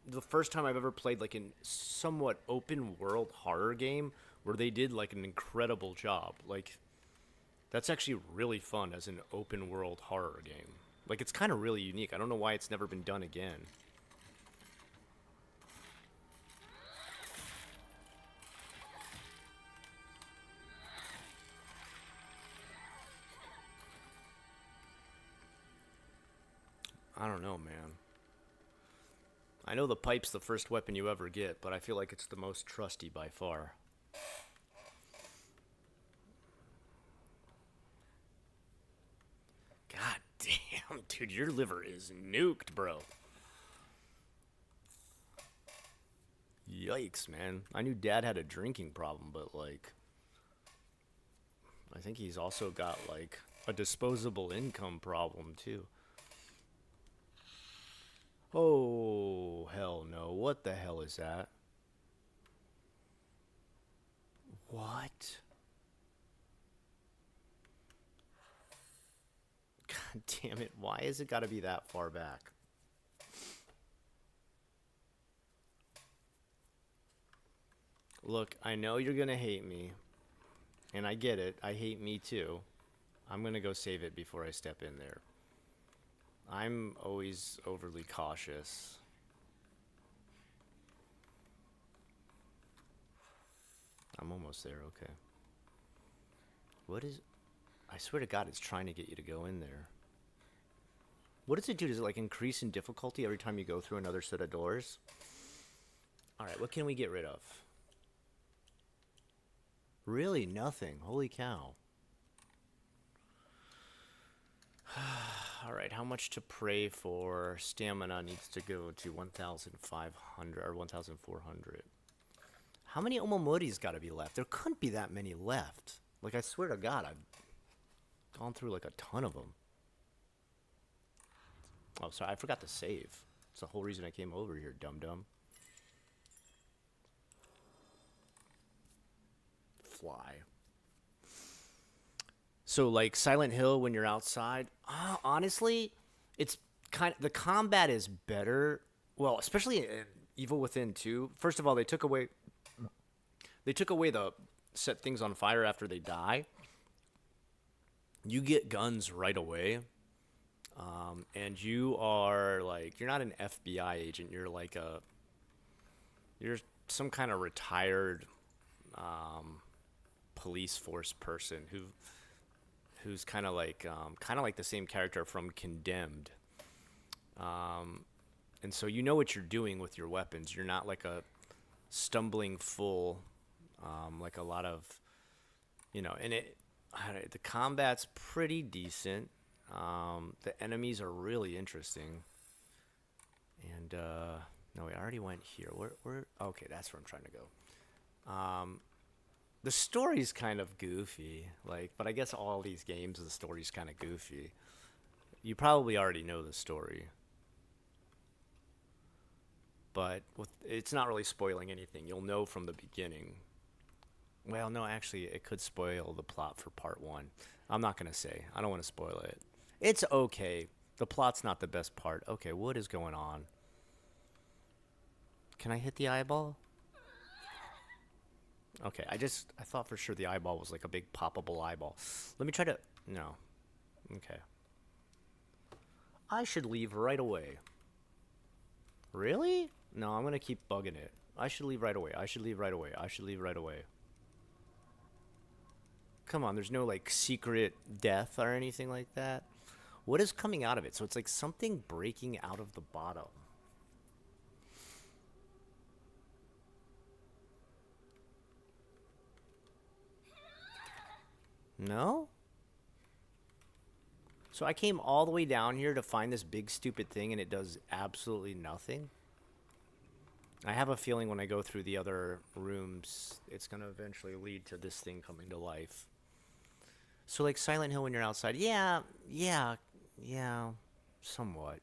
the first time I've ever played, like, a somewhat open world horror game where they did, like, an incredible job. Like, that's actually really fun as an open world horror game. Like, it's kind of really unique. I don't know why it's never been done again. I don't know, man. I know the pipe's the first weapon you ever get, but I feel like it's the most trusty by far. God damn, dude, your liver is nuked, bro. Yikes, man. I knew Dad had a drinking problem, but, like, I think he's also got, like, a disposable income problem, too. Oh, hell no. What the hell is that? What? Damn it, why has it got to be that far back? Look, I know you're going to hate me, and I get it. I hate me too. I'm going to go save it before I step in there. I'm always overly cautious. I'm almost there, okay. What is... I swear to God, it's trying to get you to go in there. What does it do? Does it, like, increase in difficulty every time you go through another set of doors? Alright, what can we get rid of? Really? Nothing. Holy cow. Alright, how much to pray for? Stamina needs to go to 1,500 or 1,400. How many Omamori's got to be left? There couldn't be that many left. Like, I swear to God, I've gone through like a ton of them. Oh, sorry, I forgot to save. It's the whole reason I came over here, dum-dum. Fly. So, like, Silent Hill when you're outside, honestly, it's kind of, the combat is better. Well, especially in Evil Within 2. First of all, they took away the set things on fire after they die. You get guns right away. And you are, like, you're not an FBI agent. You're like you're some kind of retired police force person who's kind of like the same character from Condemned. And so you know what you're doing with your weapons. You're not like a stumbling fool, like a lot of, and the combat's pretty decent. The enemies are really interesting. And, no, we already went here. Okay, that's where I'm trying to go. The story's kind of goofy, like, but I guess all these games, the story's kind of goofy. You probably already know the story. But it's not really spoiling anything. You'll know from the beginning. Well, no, actually, it could spoil the plot for part 1. I'm not going to say. I don't want to spoil it. It's okay. The plot's not the best part. Okay, what is going on? Can I hit the eyeball? Okay, I thought for sure the eyeball was like a big poppable eyeball. Let me try to... No. Okay. I should leave right away. Really? No, I'm going to keep bugging it. I should leave right away. I should leave right away. I should leave right away. Come on, there's no, like, secret death or anything like that. What is coming out of it? So it's like something breaking out of the bottom. No? So I came all the way down here to find this big stupid thing and it does absolutely nothing? I have a feeling when I go through the other rooms, it's going to eventually lead to this thing coming to life. So, like, Silent Hill when you're outside, yeah, somewhat.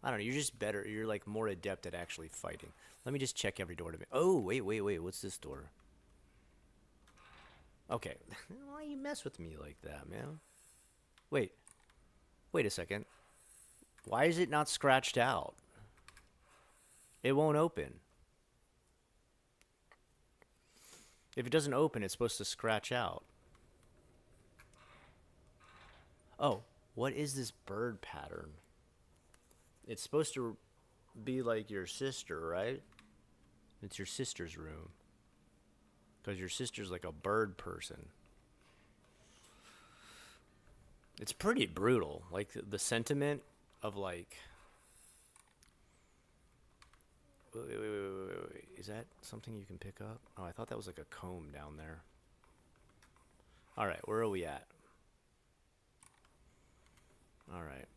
I don't know, you're just better, you're, like, more adept at actually fighting. Let me just check every door to me. Oh, wait, what's this door? Okay, why you mess with me like that, man? Wait a second. Why is it not scratched out? It won't open. If it doesn't open, it's supposed to scratch out. Oh, what is this bird pattern? It's supposed to be like your sister, right? It's your sister's room. Because your sister's like a bird person. It's pretty brutal. Like, the sentiment of, like... Wait. Is that something you can pick up? Oh, I thought that was like a comb down there. Alright, where are we at? Alright.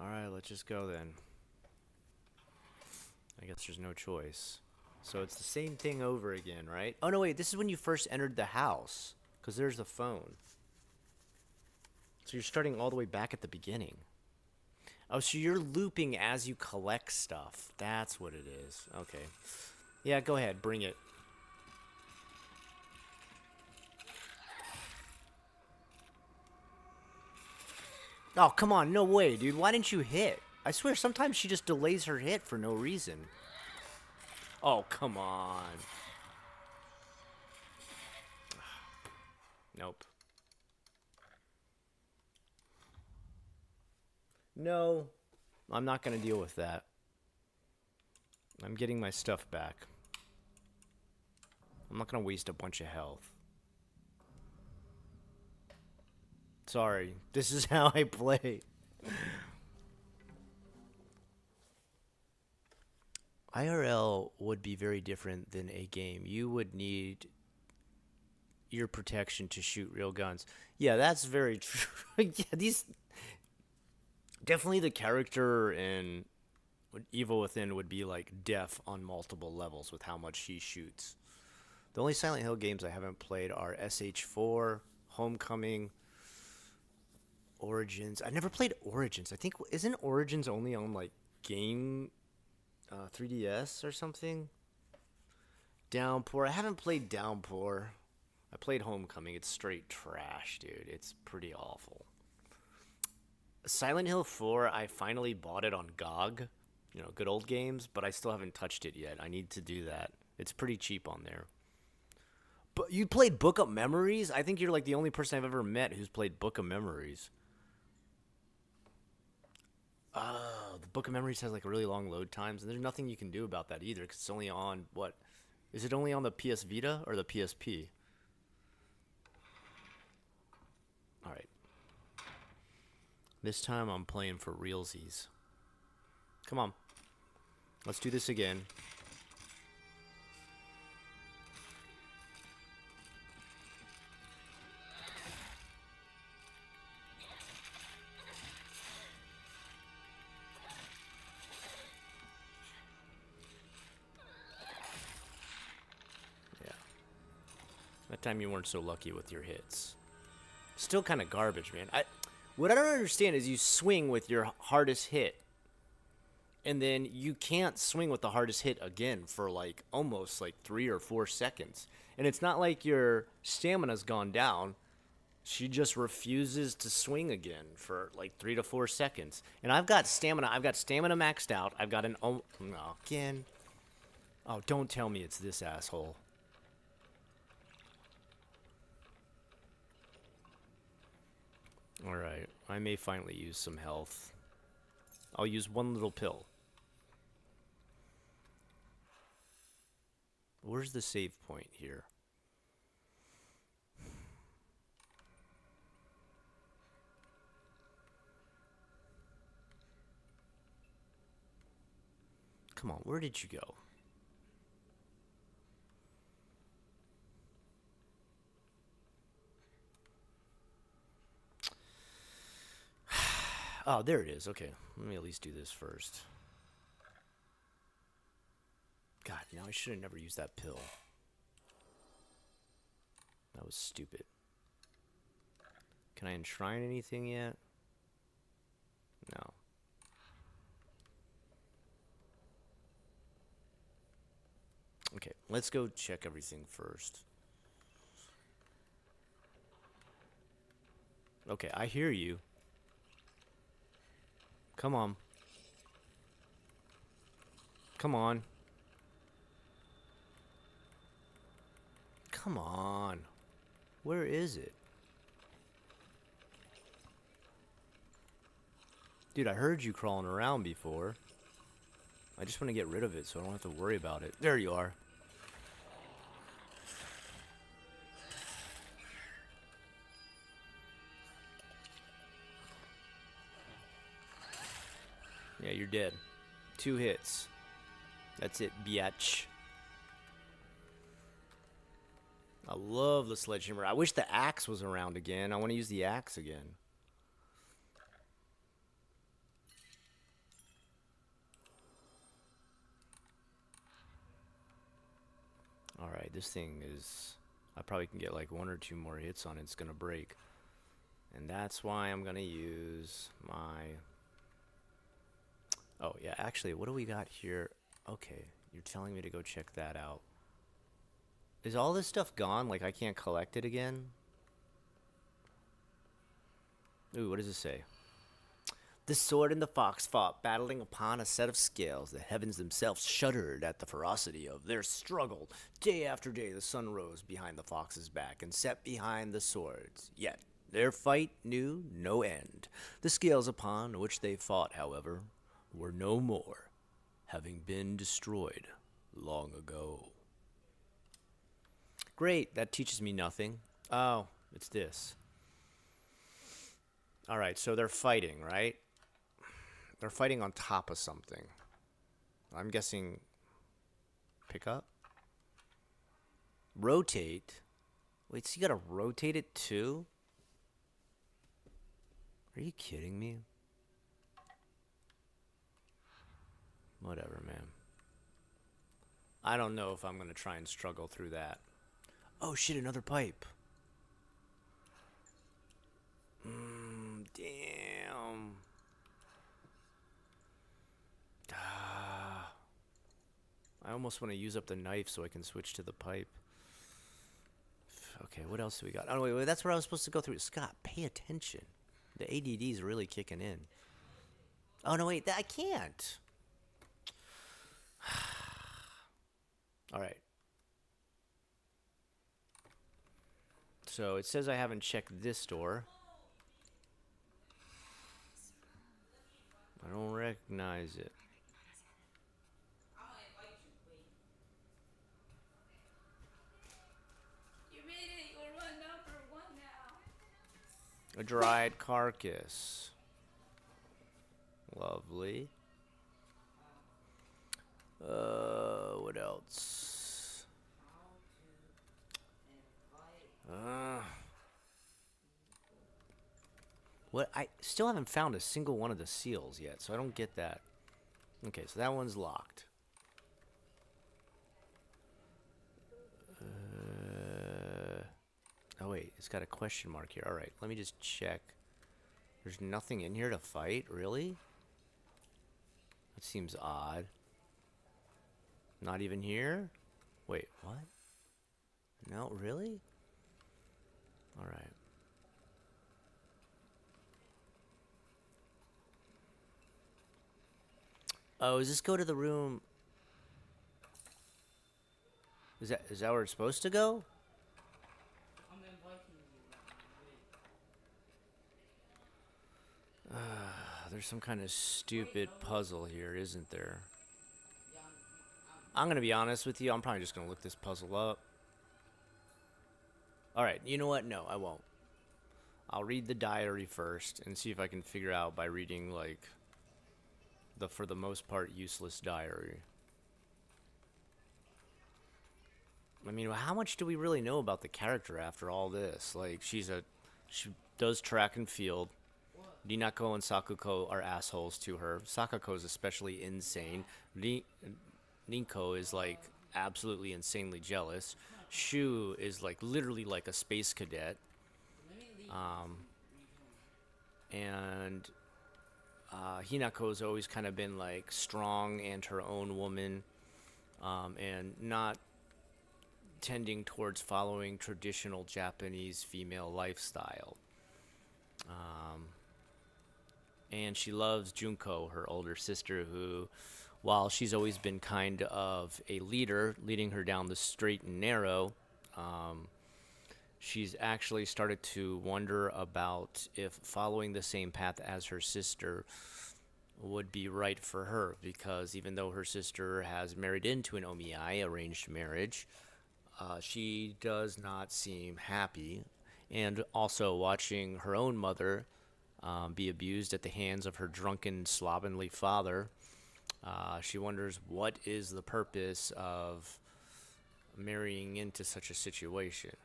Alright, let's just go then. I guess there's no choice. So it's the same thing over again, right? Oh, no, wait. This is when you first entered the house. Because there's the phone. So you're starting all the way back at the beginning. Oh, so you're looping as you collect stuff. That's what it is. Okay. Yeah, go ahead. Bring it. Oh, come on. No way, dude. Why didn't you hit? I swear, sometimes she just delays her hit for no reason. Oh, come on. Nope. No. I'm not going to deal with that. I'm getting my stuff back. I'm not going to waste a bunch of health. Sorry. This is how I play. IRL would be very different than a game. You would need ear protection to shoot real guns. Yeah, that's very true. Yeah, these definitely the character in Evil Within would be like deaf on multiple levels with how much he shoots. The only Silent Hill games I haven't played are SH4, Homecoming, Origins. I never played Origins. I think isn't Origins only on like game 3DS or something? Downpour. I haven't played Downpour. I played Homecoming. It's straight trash, dude. It's pretty awful. Silent Hill 4, I finally bought it on GOG. You know, good old games, but I still haven't touched it yet. I need to do that. It's pretty cheap on there. But you played Book of Memories? I think you're like the only person I've ever met who's played Book of Memories. Oh, the Book of Memories has like really long load times, and there's nothing you can do about that either because it's only on what? Is it only on the PS Vita or the PSP? All right. This time I'm playing for realsies. Come on. Let's do this again. Yeah. That time you weren't so lucky with your hits. Still kind of garbage, man. What I don't understand is you swing with your hardest hit, and then you can't swing with the hardest hit again for like almost like 3 or 4 seconds. And it's not like your stamina's gone down. She just refuses to swing again for like 3 to 4 seconds. And I've got stamina. I've got stamina maxed out. I've got an again. Oh, don't tell me it's this asshole. Alright, I may finally use some health. I'll use one little pill. Where's the save point here? Come on, where did you go? Oh, there it is. Okay, let me at least do this first. God, now I should have never used that pill. That was stupid. Can I enshrine anything yet? No. Okay, let's go check everything first. Okay, I hear you. Come on. Come on. Come on. Where is it? Dude, I heard you crawling around before. I just want to get rid of it so I don't have to worry about it. There you are. Yeah, you're dead. 2 hits. That's it, biatch. I love the sledgehammer. I wish the axe was around again. I want to use the axe again. Alright, this thing is... I probably can get like 1 or 2 more hits on it. It's going to break. And that's why I'm going to use my... Oh, yeah, actually, what do we got here? Okay, You're telling me to go check that out. Is all this stuff gone? Like, I can't collect it again? Ooh, what does it say? The sword and the fox fought, battling upon a set of scales. The heavens themselves shuddered at the ferocity of their struggle. Day after day the sun rose behind the fox's back and set behind the swords. Yet their fight knew no end. The scales upon which they fought, however, were no more, having been destroyed long ago. Great, that teaches me nothing. Oh, it's this. Alright, so they're fighting, right? They're fighting on top of something. I'm guessing pick up? Rotate? Wait, so you gotta rotate it too? Are you kidding me? Whatever, man. I don't know if I'm gonna try and struggle through that. Oh shit, another pipe. Damn. I almost want to use up the knife so I can switch to the pipe. Okay, what else do we got? Oh, wait, that's where I was supposed to go through. Scott, pay attention. The ADD is really kicking in. Oh, no, wait, I can't. All right. So it says I haven't checked this door. I don't recognize it. A dried carcass. Lovely. What else? What? I still haven't found a single one of the seals yet, so I don't get that. Okay, so that one's locked. Oh wait, it's got a question mark here. Alright, let me just check. There's nothing in here to fight? Really? That seems odd. Not even here? Wait, what? No, really? Alright. Oh, does this go to the room? Is that where it's supposed to go? There's some kind of stupid puzzle here, isn't there? I'm gonna be honest with you, I'm probably just gonna look this puzzle up. Alright, you know what? No, I won't. I'll read the diary first and see if I can figure out by reading, like, the, for the most part, useless diary. I mean, how much do we really know about the character after all this? Like, she does track and field. Rinako and Sakuko are assholes to her. Sakako is especially insane. Rinko is, like, absolutely insanely jealous. Shu is, like, literally like a space cadet. And Hinako's always kind of been, like, strong and her own woman, and not tending towards following traditional Japanese female lifestyle. And she loves Junko, her older sister, who, while she's always been kind of a leader, leading her down the straight and narrow, she's actually started to wonder about if following the same path as her sister would be right for her, because even though her sister has married into an omiai, arranged marriage, she does not seem happy. And also watching her own mother be abused at the hands of her drunken, slovenly father, she wonders what is the purpose of marrying into such a situation.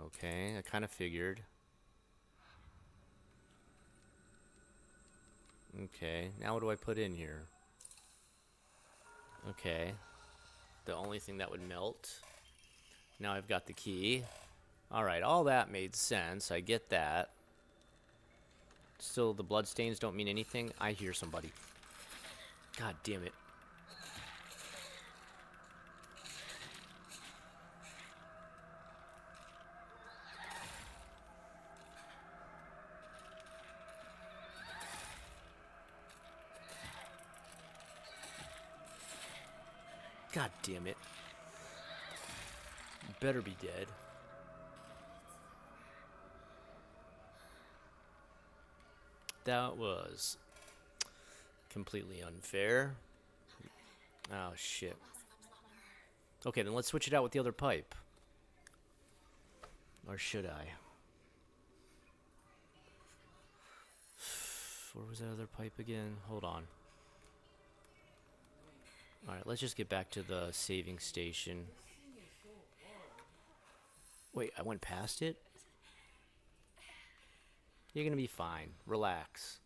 Okay, I kind of figured. Okay, now what do I put in here? Okay, the only thing that would melt. Now I've got the key. Alright, all that made sense. I get that. Still, the bloodstains don't mean anything. I hear somebody. God damn it. God damn it. You better be dead. That was completely unfair. Oh, shit. Okay, then let's switch it out with the other pipe. Or should I? Where was that other pipe again? Hold on. Alright, let's just get back to the saving station. Wait, I went past it? You're gonna be fine. Relax.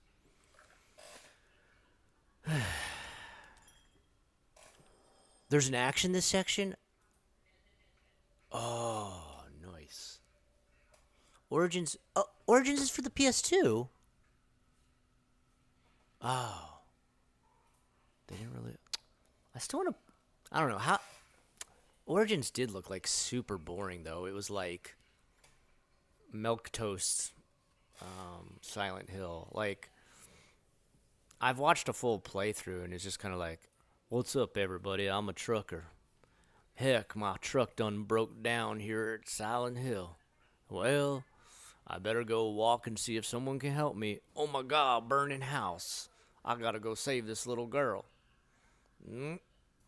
There's an action this section? Oh, nice. Origins. Oh, Origins is for the PS2? Oh. They didn't really. I still want to. I don't know. How. Origins did look like super boring, though. It was like. Milk Toast. Silent Hill. Like. I've watched a full playthrough, and it's just kind of like. What's up, everybody? I'm a trucker. Heck, my truck done broke down here at Silent Hill. Well, I better go walk and see if someone can help me. Oh my God, burning house. I gotta go save this little girl.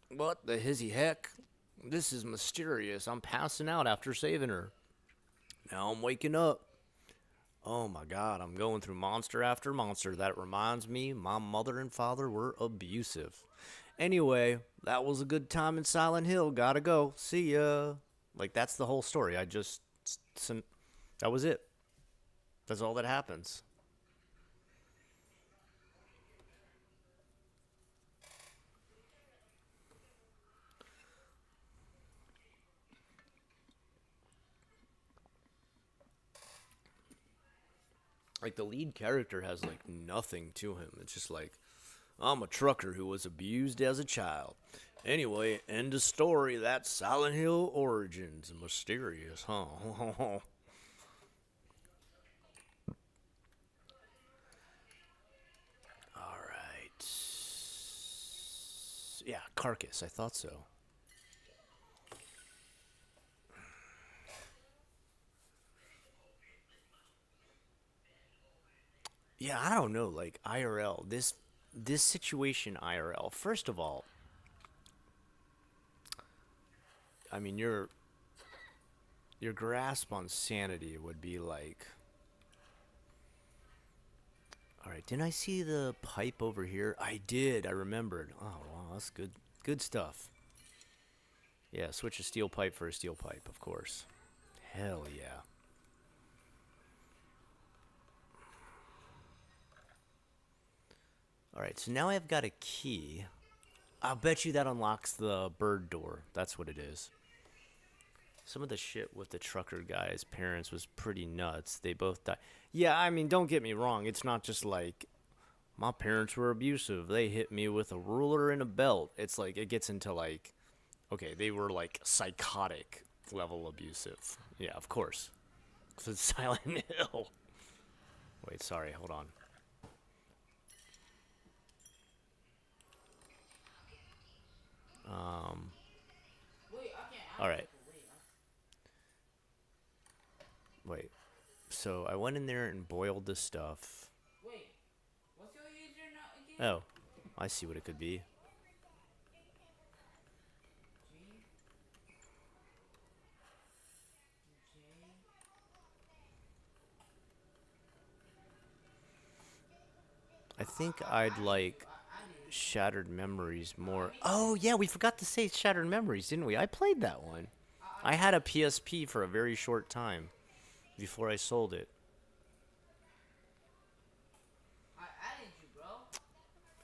What the hizzy heck? This is mysterious. I'm passing out after saving her. Now I'm waking up. Oh my God, I'm going through monster after monster. That reminds me, my mother and father were abusive. Anyway, that was a good time in Silent Hill. Gotta go. See ya. Like, that's the whole story. That was it. That's all that happens. Like, the lead character has, like, nothing to him. It's just like, I'm a trucker who was abused as a child. Anyway, end of story. That's Silent Hill Origins. Mysterious, huh? Alright. Yeah, Carcass. I thought so. Yeah, I don't know. Like, IRL. This situation IRL. First of all, I mean, your grasp on sanity would be like, all right, didn't I see the pipe over here? I did. I remembered. Oh, wow, that's good. Good stuff. Yeah, switch a steel pipe for a steel pipe, of course. Hell yeah. All right, so now I've got a key. I'll bet you that unlocks the bird door. That's what it is. Some of the shit with the trucker guy's parents was pretty nuts. They both died. Yeah, I mean, don't get me wrong. It's not just like my parents were abusive. They hit me with a ruler and a belt. It's like it gets into like, okay, they were like psychotic level abusive. Yeah, of course. 'Cause it's Silent Hill. Wait, sorry, hold on. All right. Wait. So I went in there and boiled the stuff. Oh, I see what it could be. I think I'd like Shattered Memories more. Oh, yeah, we forgot to say Shattered Memories, didn't we? I played that one. I had a PSP for a very short time before I sold it.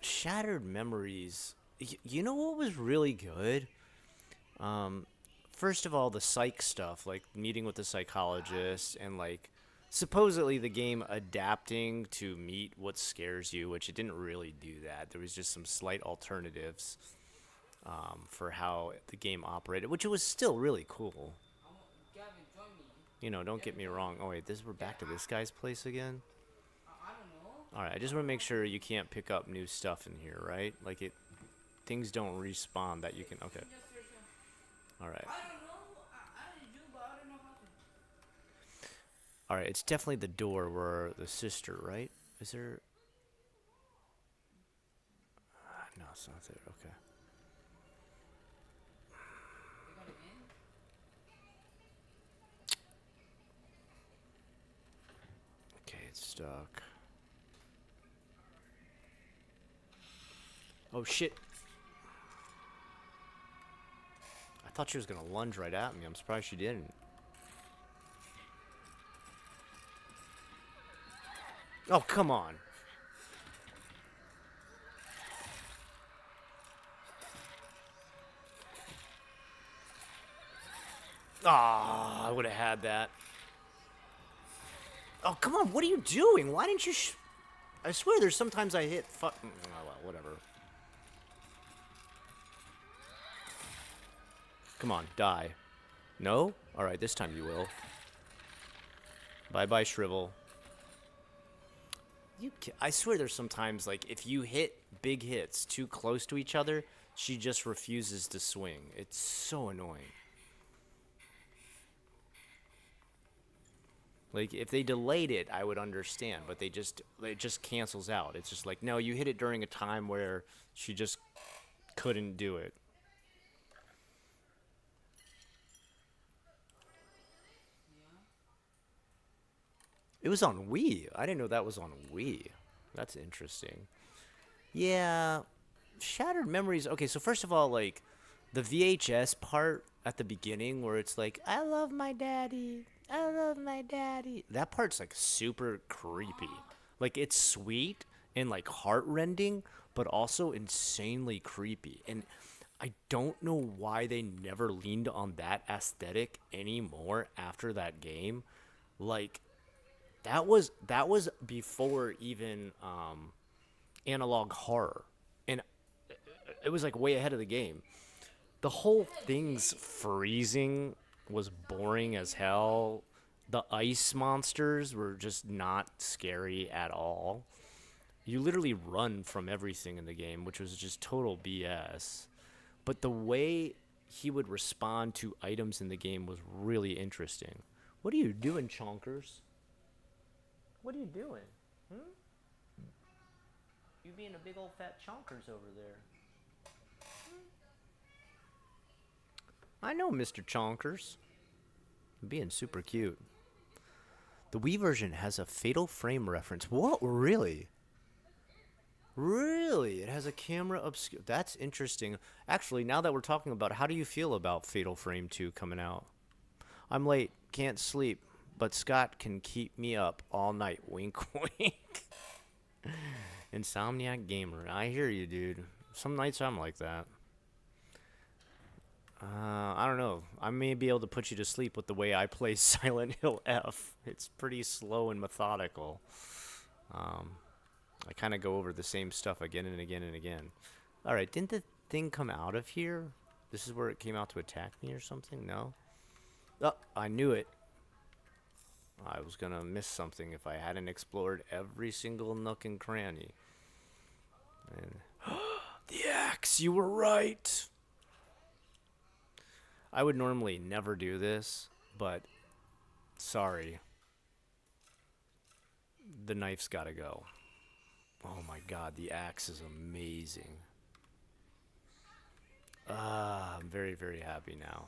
Shattered Memories. You know what was really good? First of all, the psych stuff, like meeting with the psychologist and like supposedly the game adapting to meet what scares you, which it didn't really do that. There was just some slight alternatives for how the game operated, which it was still really cool. Gavin, join me. You know, don't get Gavin, me join wrong. me. Oh wait, we're back to this guy's place again. I don't know. All right, I just want to make sure you can't pick up new stuff in here, right? Like things don't respawn that you can. Okay, Just search him. all right, I don't know. I didn't do, but I don't know how to. all right. It's definitely the door where the sister, right? Is there? No, it's not there. Okay. You got it in? Okay, it's stuck. Oh shit! I thought she was gonna lunge right at me. I'm surprised she didn't. Oh, come on. Ah, I would have had that. Oh, come on. What are you doing? Why didn't you I swear there's sometimes I hit Oh, well, whatever. Come on, die. No? Alright, this time you will. Bye-bye, Shrivel. I swear there's sometimes, like, if you hit big hits too close to each other, she just refuses to swing. It's so annoying. Like, if they delayed it, I would understand, but it just cancels out. It's just like, no, you hit it during a time where she just couldn't do it. Yeah. It was on Wii. I didn't know that was on Wii. That's interesting. Yeah, Shattered Memories. Okay, so first of all, like, the VHS part at the beginning where it's like, I love my daddy. I love my daddy. That part's like super creepy. Like, it's sweet and like heartrending, but also insanely creepy. And I don't know why they never leaned on that aesthetic anymore after that game. Like, that was before even analog horror, and it was like way ahead of the game. The whole thing's freezing was boring as hell. The ice monsters were just not scary at all. You literally run from everything in the game, which was just total BS. But the way he would respond to items in the game was really interesting. What are you doing, Chonkers? What are you doing? You being a big old fat Chonkers over there. I know, Mr. Chonkers. Being super cute. The Wii version has a Fatal Frame reference. What? Really? Really? It has a camera obscure. That's interesting. Actually, now that we're talking about it, how do you feel about Fatal Frame 2 coming out? I'm late, can't sleep, but Scott can keep me up all night. Wink, wink. Insomniac Gamer. I hear you, dude. Some nights I'm like that. I don't know. I may be able to put you to sleep with the way I play Silent Hill F. It's pretty slow and methodical. I kind of go over the same stuff again and again and again. All right, didn't the thing come out of here? This is where it came out to attack me or something? No? Oh, I knew it. I was going to miss something if I hadn't explored every single nook and cranny. And the axe, you were right. I would normally never do this, but sorry. The knife's got to go. Oh my god, the axe is amazing. I'm very, very happy now.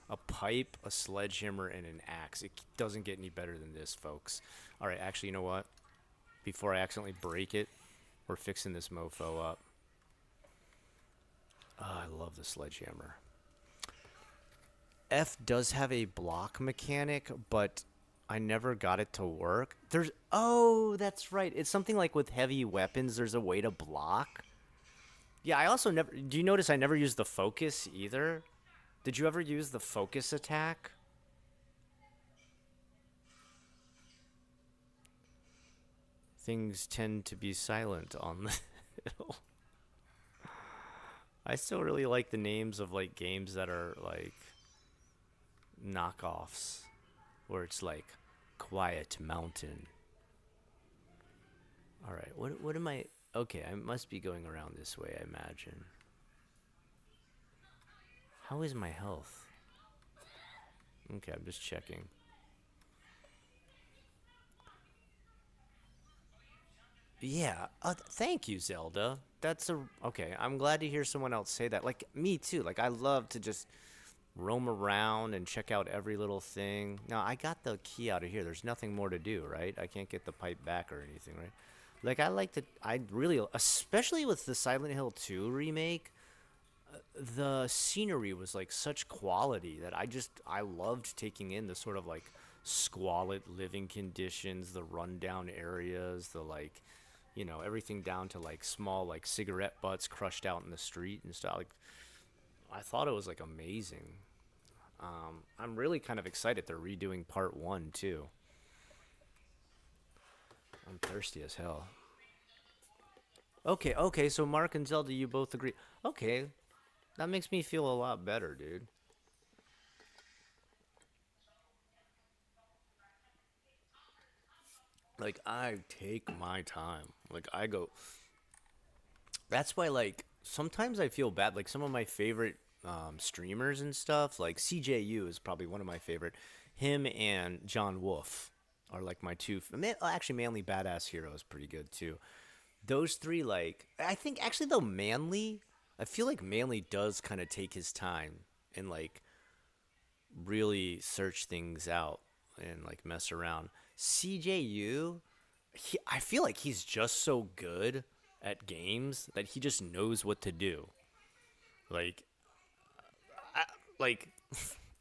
A pipe, a sledgehammer, and an axe. It doesn't get any better than this, folks. Alright, actually, you know what? Before I accidentally break it, we're fixing this mofo up. I love the sledgehammer. F does have a block mechanic, but I never got it to work. Oh, that's right. It's something like with heavy weapons, there's a way to block. Yeah, I also never, do you notice I never used the focus either? Did you ever use the focus attack? things tend to be silent on the hill. I still really like the names of like games that are like knockoffs, where it's like Quiet Mountain. All right, what am I? Okay, I must be going around this way, I imagine. How is my health? Okay, I'm just checking. Yeah, thank you, Zelda. That's a okay. I'm glad to hear someone else say that. Like me too. Like I love to just roam around and check out every little thing. Now I got the key out of here. There's nothing more to do, right? I can't get the pipe back or anything, right? Like I like to. I really, especially with the Silent Hill 2 remake, the scenery was like such quality that I loved taking in the sort of like squalid living conditions, the rundown areas, the like everything down to like small like cigarette butts crushed out in the street and stuff. Like I thought it was like amazing. I'm really kind of excited they're redoing part 1 too. I'm thirsty as hell. Okay, so Mark and Zelda, you both agree. Okay, that makes me feel a lot better, dude. Like I take my time. Like I go. That's why like sometimes I feel bad. Like some of my favorite streamers and stuff, like CJU is probably one of my favorite. Him and John Wolf are like my two. Actually, mainly Badass Hero is pretty good too. Those three, like I think actually though Manly, I feel like Manly does kind of take his time and like really search things out and like mess around. CJU, I feel like he's just so good at games that he just knows what to do. Like, I, like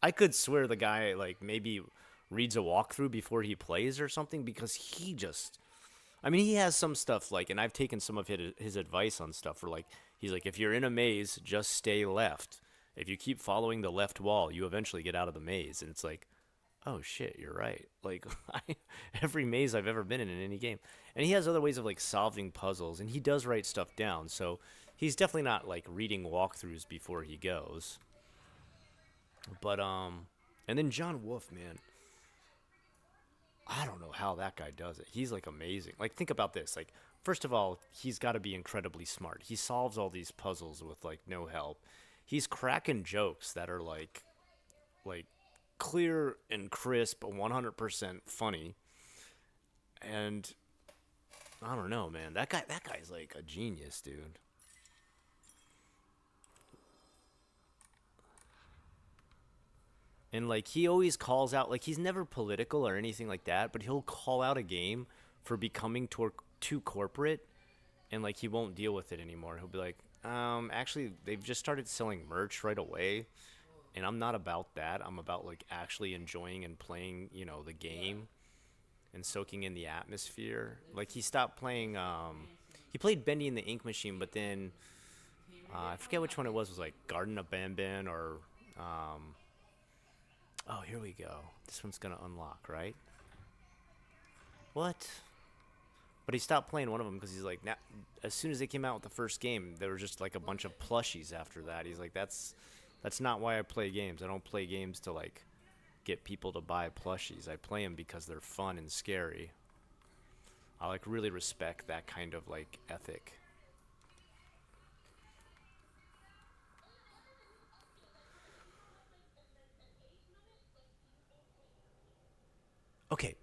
I could swear the guy like maybe reads a walkthrough before he plays or something because he just. I mean, he has some stuff like, and I've taken some of his advice on stuff. For like, he's like, if you're in a maze, just stay left. If you keep following the left wall, you eventually get out of the maze. And it's like, oh shit, you're right. Like every maze I've ever been in any game, and he has other ways of like solving puzzles, and he does write stuff down. So he's definitely not like reading walkthroughs before he goes. But and then John Wolf, man, I don't know how that guy does it. He's like amazing. Like think about this. Like first of all, he's got to be incredibly smart. He solves all these puzzles with like no help. He's cracking jokes that are like clear and crisp, 100% funny. And I don't know, man. That guy's like a genius, dude. And like he always calls out like he's never political or anything like that, but he'll call out a game for becoming too corporate and like he won't deal with it anymore. He'll be like, actually they've just started selling merch right away and I'm not about that. I'm about like actually enjoying and playing, the game and soaking in the atmosphere. Like he stopped playing. He played Bendy and the Ink Machine, but then I forget which one it was. It was like Garden of Banban or oh, here we go. This one's gonna unlock, right? What? But he stopped playing one of them because he's like, as soon as they came out with the first game, there were just like a bunch of plushies after that. He's like, that's not why I play games. I don't play games to like get people to buy plushies. I play them because they're fun and scary. I like really respect that kind of like ethic. Okay,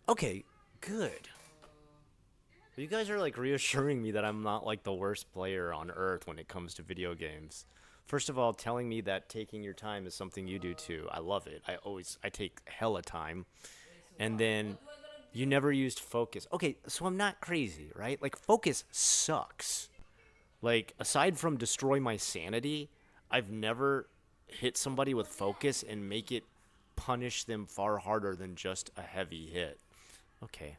okay, good. You guys are like reassuring me that I'm not like the worst player on earth when it comes to video games. First of all, telling me that taking your time is something you do too. I love it. I take hella time. And then you never used focus. Okay, so I'm not crazy, right? Like focus sucks. Like aside from destroy my sanity, I've never hit somebody with focus and make it punish them far harder than just a heavy hit. Okay.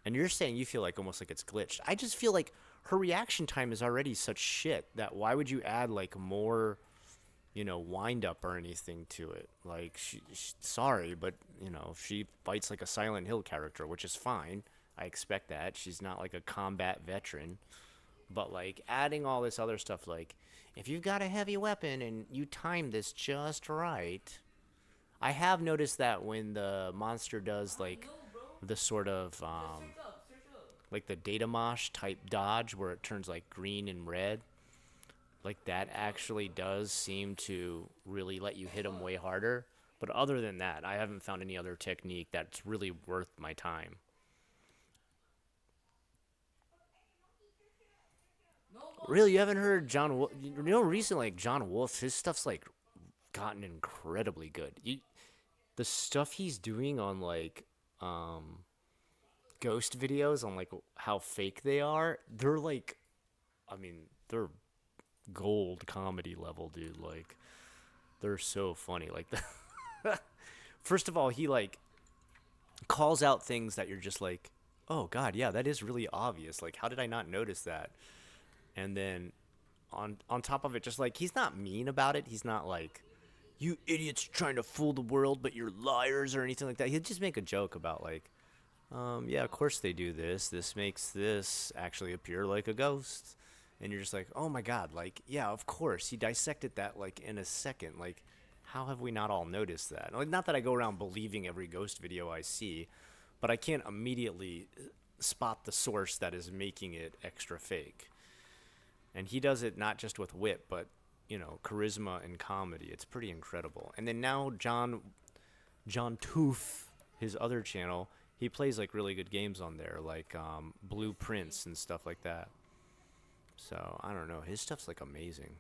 And you're saying you feel like almost like it's glitched. I just feel like her reaction time is already such shit that why would you add like more, wind up or anything to it? Like sorry, but she fights like a Silent Hill character, which is fine. I expect that. She's not like a combat veteran. But like adding all this other stuff, like if you've got a heavy weapon and you time this just right, I have noticed that when the monster does like No, bro. the sort of Search up, search up. like the data mosh type dodge where it turns like green and red, like that actually does seem to really let you hit them way harder. But other than that, I haven't found any other technique that's really worth my time. No, Really, you haven't heard John Wolf? You know, recently, like John Wolf, his stuff's like gotten incredibly good. The stuff he's doing on like ghost videos on like how fake they are, they're like, I mean, they're gold comedy level, dude. Like, they're so funny. Like, first of all, he like calls out things that you're just like, oh god, yeah, that is really obvious. Like, how did I not notice that? And then on top of it, just like he's not mean about it. He's not like, you idiots trying to fool the world, but you're liars or anything like that. He'll just make a joke about like, yeah, of course they do this. This makes this actually appear like a ghost. And you're just like, oh my god, like, yeah, of course. He dissected that like in a second. Like, how have we not all noticed that? Like, not that I go around believing every ghost video I see, but I can't immediately spot the source that is making it extra fake. And he does it not just with wit, but charisma and comedy. It's pretty incredible. And then now John Tooth, his other channel, he plays like really good games on there, like Blueprints and stuff like that. So I don't know, his stuff's like amazing.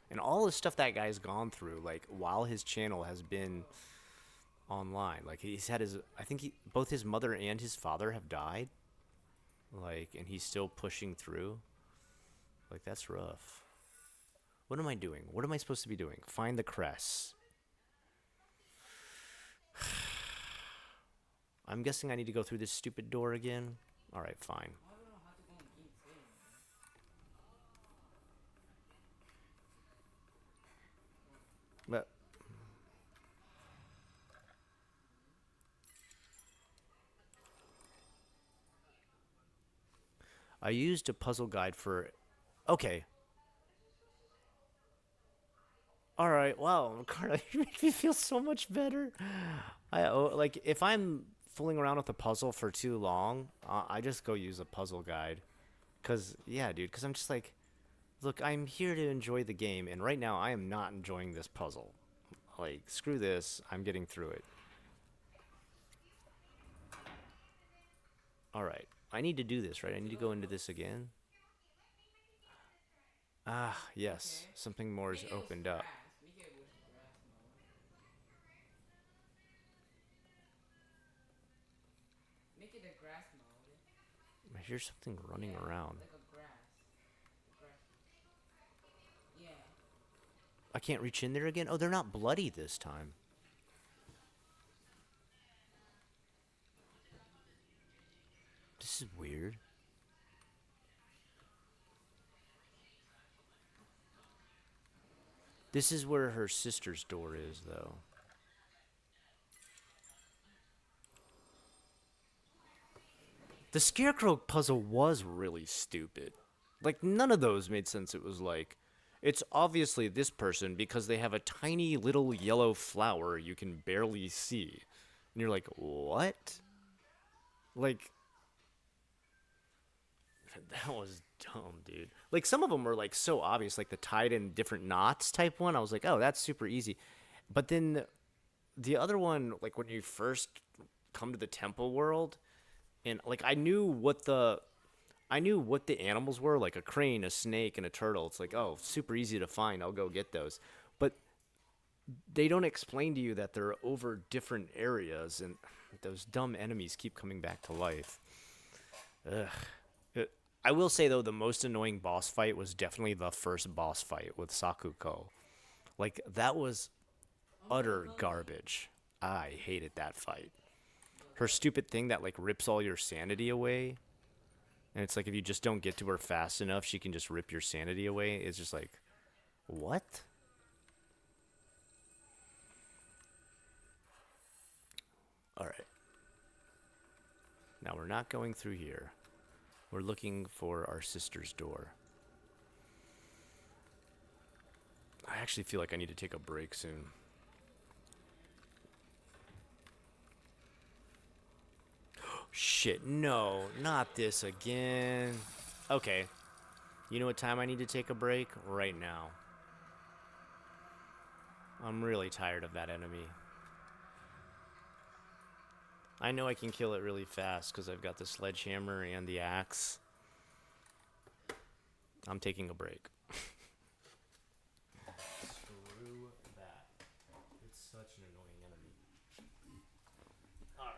And all the stuff that guy's gone through, like while his channel has been online, like he's had I think both his mother and his father have died. Like, and he's still pushing through. Like, that's rough. What am I doing? What am I supposed to be doing? Find the crests. I'm guessing I need to go through this stupid door again. All right, fine. why we don't have to go in game 10, man? But I used a puzzle guide for. Okay. All right. Wow, Carla, you make me feel so much better. Like if I'm fooling around with a puzzle for too long, I just go use a puzzle guide. Cause yeah, dude. Cause I'm just like, look, I'm here to enjoy the game, and right now I am not enjoying this puzzle. Like, screw this. I'm getting through it. All right. I need to do this, right? I need to go into this again. Ah, yes. Okay. Something more is Make it with opened up. grass. Make it with grass mode. Make it a grass mode. I hear something running Yeah, around. like a grass. Grass. Yeah. I can't reach in there again. Oh, they're not bloody this time. This is weird. This is where her sister's door is, though. The Scarecrow puzzle was really stupid. Like, none of those made sense. It was like, it's obviously this person because they have a tiny little yellow flower you can barely see. And you're like, what? Like, that was dumb, dude. Like, some of them were, like, so obvious. Like, the tied in different knots type one. I was like, oh, that's super easy. But then the other one, like, when you first come to the temple world, and like I knew what the animals were, like a crane, a snake, and a turtle. It's like, oh, super easy to find. I'll go get those. But they don't explain to you that they're over different areas, and those dumb enemies keep coming back to life. Ugh. I will say though, the most annoying boss fight was definitely the first boss fight with Sakuko. Like, that was utter garbage. I hated that fight. Her stupid thing that like rips all your sanity away, and it's like if you just don't get to her fast enough, she can just rip your sanity away. It's just like, what? All right. Now we're not going through here. We're looking for our sister's door. I actually feel like I need to take a break soon. Shit, no, not this again. Okay. You know what time I need to take a break? Right now. I'm really tired of that enemy. I know I can kill it really fast because I've got the sledgehammer and the axe. I'm taking a break. Screw that. It's such an annoying enemy. Alright.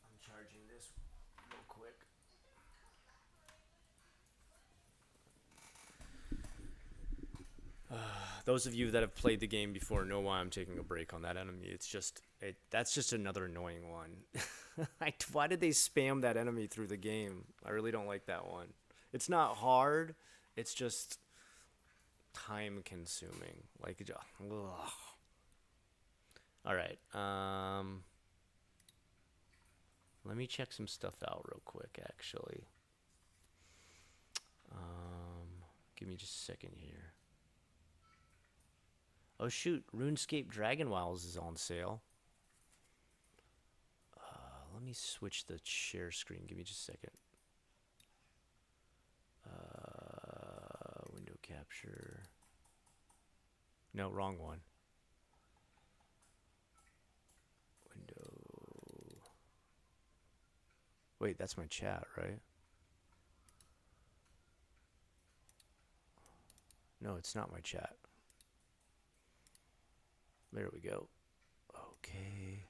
I'm charging this real quick. Those of you that have played the game before know why I'm taking a break on that enemy. It's just, that's just another annoying one. Why did they spam that enemy through the game? I really don't like that one. It's not hard. It's just time consuming. Like, ugh. All right. Let me check some stuff out real quick, actually. Give me just a second here. Oh shoot, RuneScape Dragon Wilds is on sale. Let me switch the share screen. Give me just a second. Window capture. No, wrong one. Window. Wait, that's my chat, right? No, it's not my chat. There we go. Okay.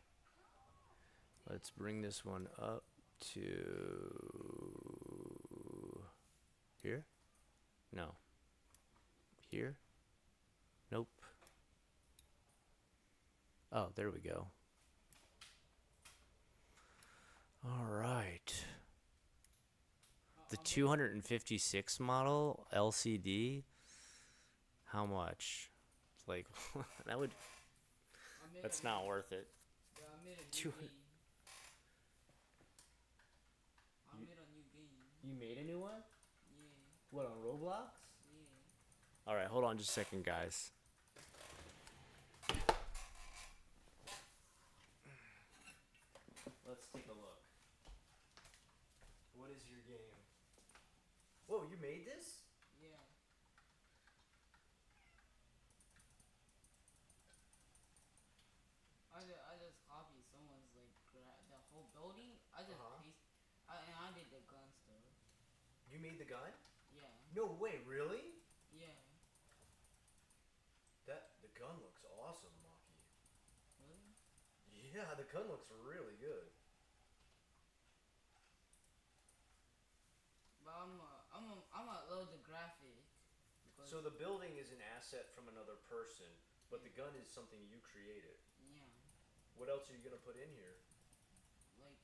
Let's bring this one up to here? No. Here? Nope. Oh, there we go. All right. The 256 model LCD. How much? It's like that would. That's not worth it. Yeah, I made a new Two- game. I made a new game. You made a new one? Yeah, What, on Roblox? yeah. All right, hold on just a second, guys. Let's take a look. What is your game? Whoa, you made this? Yeah. I just copied someone's like the whole building. I just paste. And I did the gun stuff. You made the gun? Yeah. No way, really? Yeah. The gun looks awesome, Maki. Really? Yeah, the gun looks really good. But I'm gonna load the graphic. Because So the building is an asset from another person, but the gun is something you created. yeah, What else are you gonna put in here? like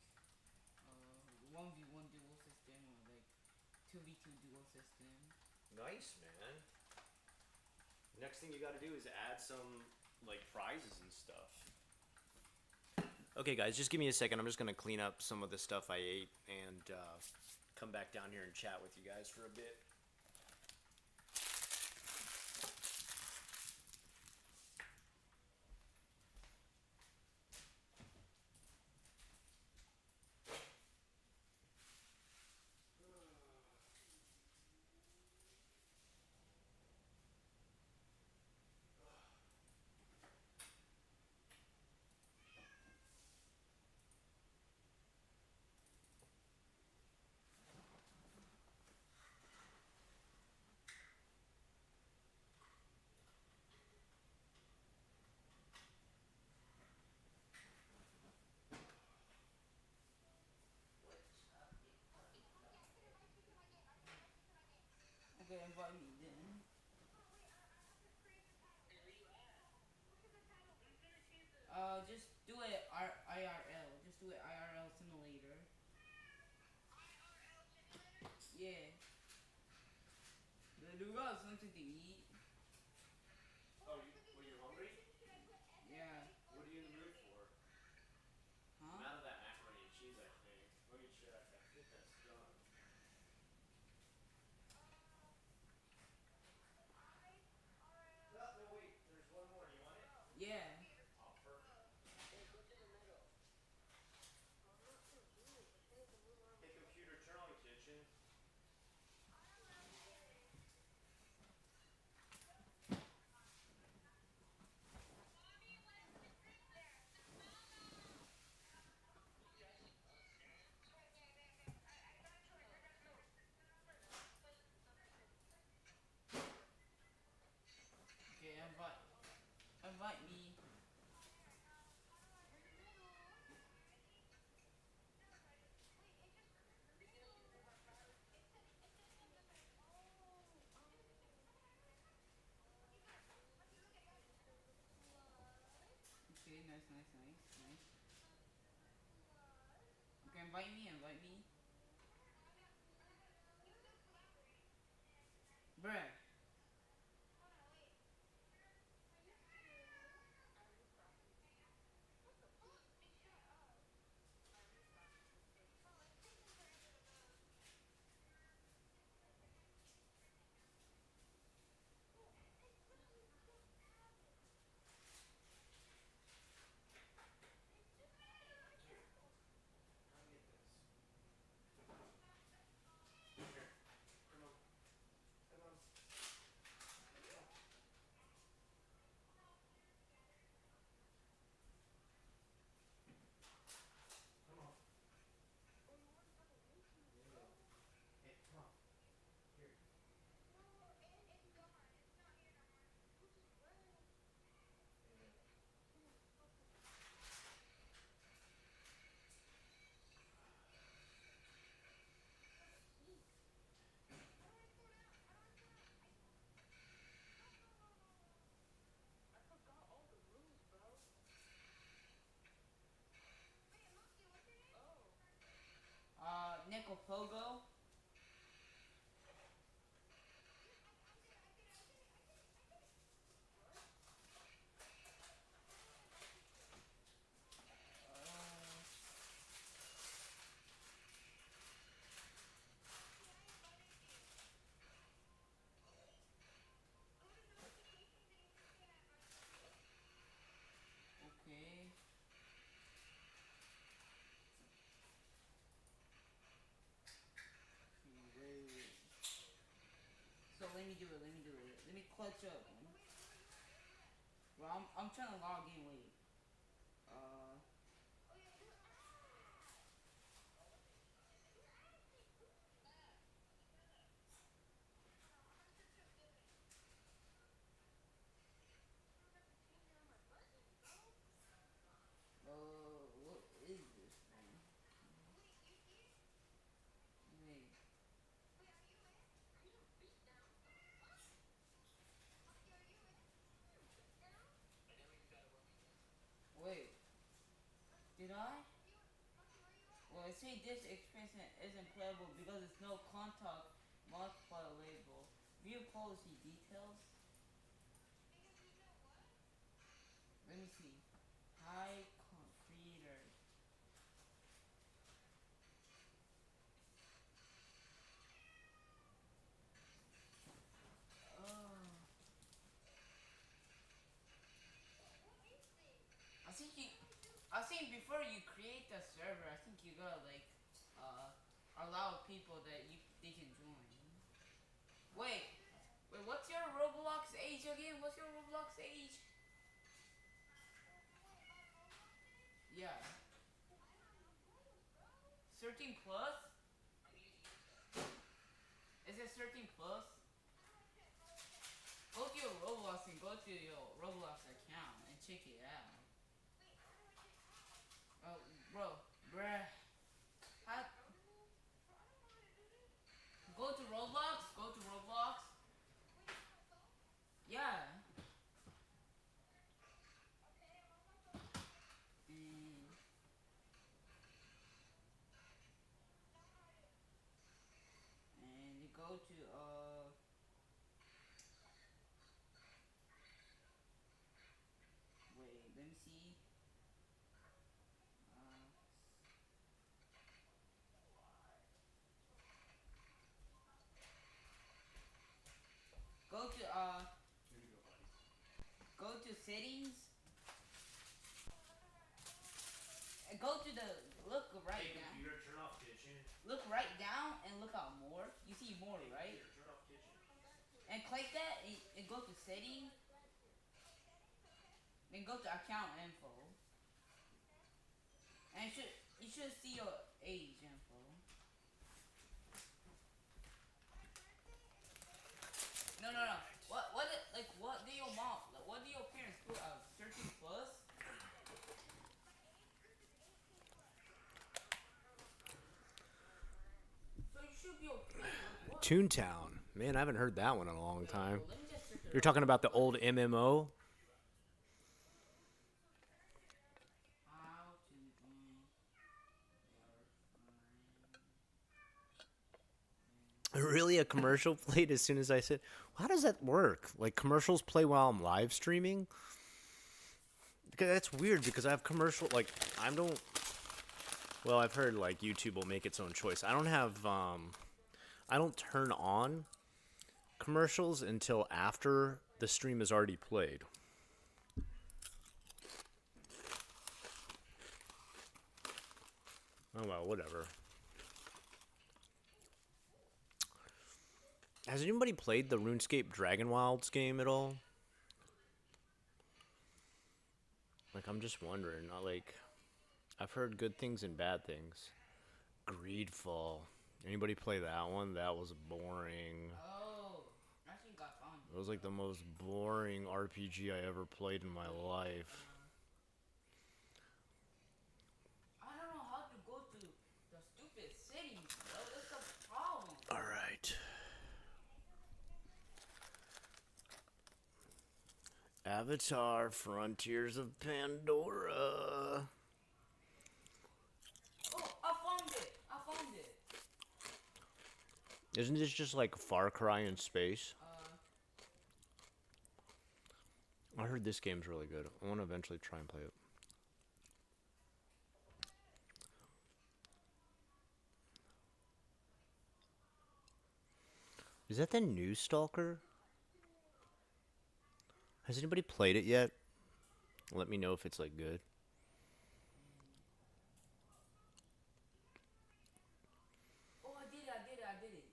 1v1 duel system or like 2v2 duel system. Nice, man. Next thing you gotta do is add some, like, prizes and stuff. Okay, guys, just give me a second. I'm just gonna clean up some of the stuff I ate and come back down here and chat with you guys for a bit. Okay, invite me then. Just do it IRL. Just do it IRL simulator. Yeah. Do you got something to eat? Oh, you hungry? Yeah. What Invite me, invite me. Bruh. Nickel Pogo. Okay. Wait. So let me do it. Let me do it. Let me clutch up. Well, I'm trying to log in. Wait. Uh. What is this thing? Wait. Wait. Did I? Well, it say this expansion isn't playable because it's no contact multiplier label. View policy details. Let me see. High creator. Oh. I think you. I think before you create the server, I think you gotta like, allow people that they can join. Wait. Wait. What's your Roblox age again? What's your Roblox age? Yeah. 13 plus? Is it 13 plus? Go to your Roblox and go to your Roblox account and check it out. Oh, bro, bruh. How, go to Roblox. Go to Roblox. Yeah. And you go to wait, let me see. Uh, go to go to settings. Go to the look right Hey, now. computer, turn off kitchen. Look right down and look out more. You see more, Hey, right? computer, turn off kitchen. And click that and go to settings. Then go to account info. And you should see your age info. No. What do your mom? What do your parents put out? 13 plus? So you should be okay. Like what? Toontown. Man, I haven't heard that one in a long time. Let me just search it You're up. talking about the old MMO? How to join your Really, a commercial played as soon as I said, how does that work? Like, commercials play while I'm live streaming? Because that's weird because I have commercial, like, I don't, well, I've heard, like, YouTube will make its own choice. I don't have, I don't turn on commercials until after the stream is already played. Oh, well, whatever. Has anybody played the RuneScape Dragon Wilds game at all? Like, I'm just wondering. Like, I've heard good things and bad things. Greedfall. Anybody play that one? That was boring. Oh, I think I found It was like the most boring RPG I ever played in my life. I don't know how to go to the stupid cities, bro. That's the problem. Alright. Avatar Frontiers of Pandora. Oh, I found it. I found it. Isn't this just like Far Cry in space? I heard this game's really good. I want to eventually try and play it. Is that the new Stalker? Has anybody played it yet? Let me know if it's like good. Oh, I did it.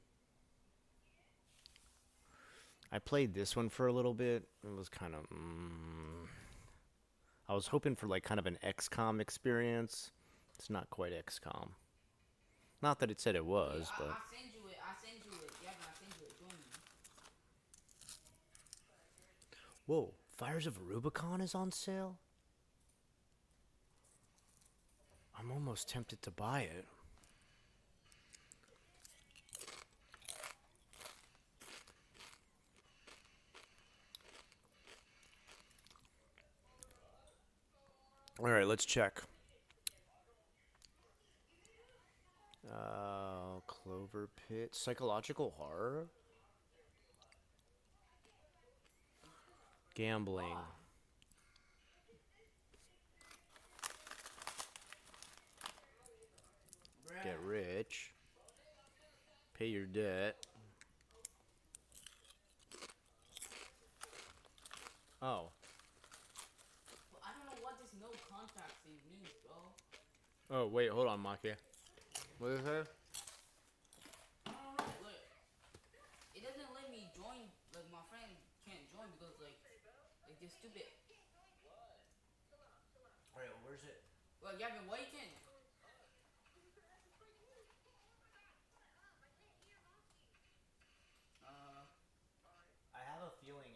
I played this one for a little bit. It was kind of... I was hoping for like kind of an XCOM experience. It's not quite XCOM. Not that it said it was, Yeah, but... I send you it. Yeah, I send you it. Join me. Whoa, Fires of Rubicon is on sale? I'm almost tempted to buy it. Alright, let's check. Clover Pit. Psychological horror? Gambling. Bruh. Get rich. Pay your debt. Oh. I don't know what this no contact thing means, bro. Oh, wait, hold on, Maki. What is that? I don't know. Look, it doesn't let me join. Like my friend can't join because like this stupid. Alright, where's it? Well, Gavin, why you can't? I have a feeling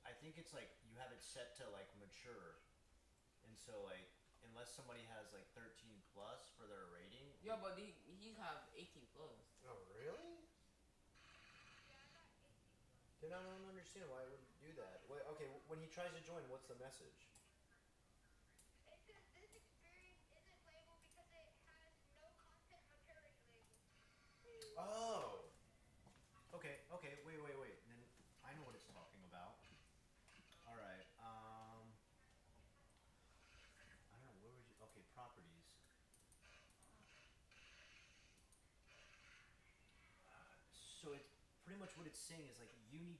I think it's like you have it set to like mature. And so like unless somebody has like 13 plus for their rating. Yeah, but he have 18 plus. Oh, really? Then I don't understand why it would do that. Wait, okay, when he tries to join, what's the message? Oh. Okay, wait. Then I know what it's talking about. All right. I don't know. Where would you? Okay, properties. So it's pretty much what it's saying is like you need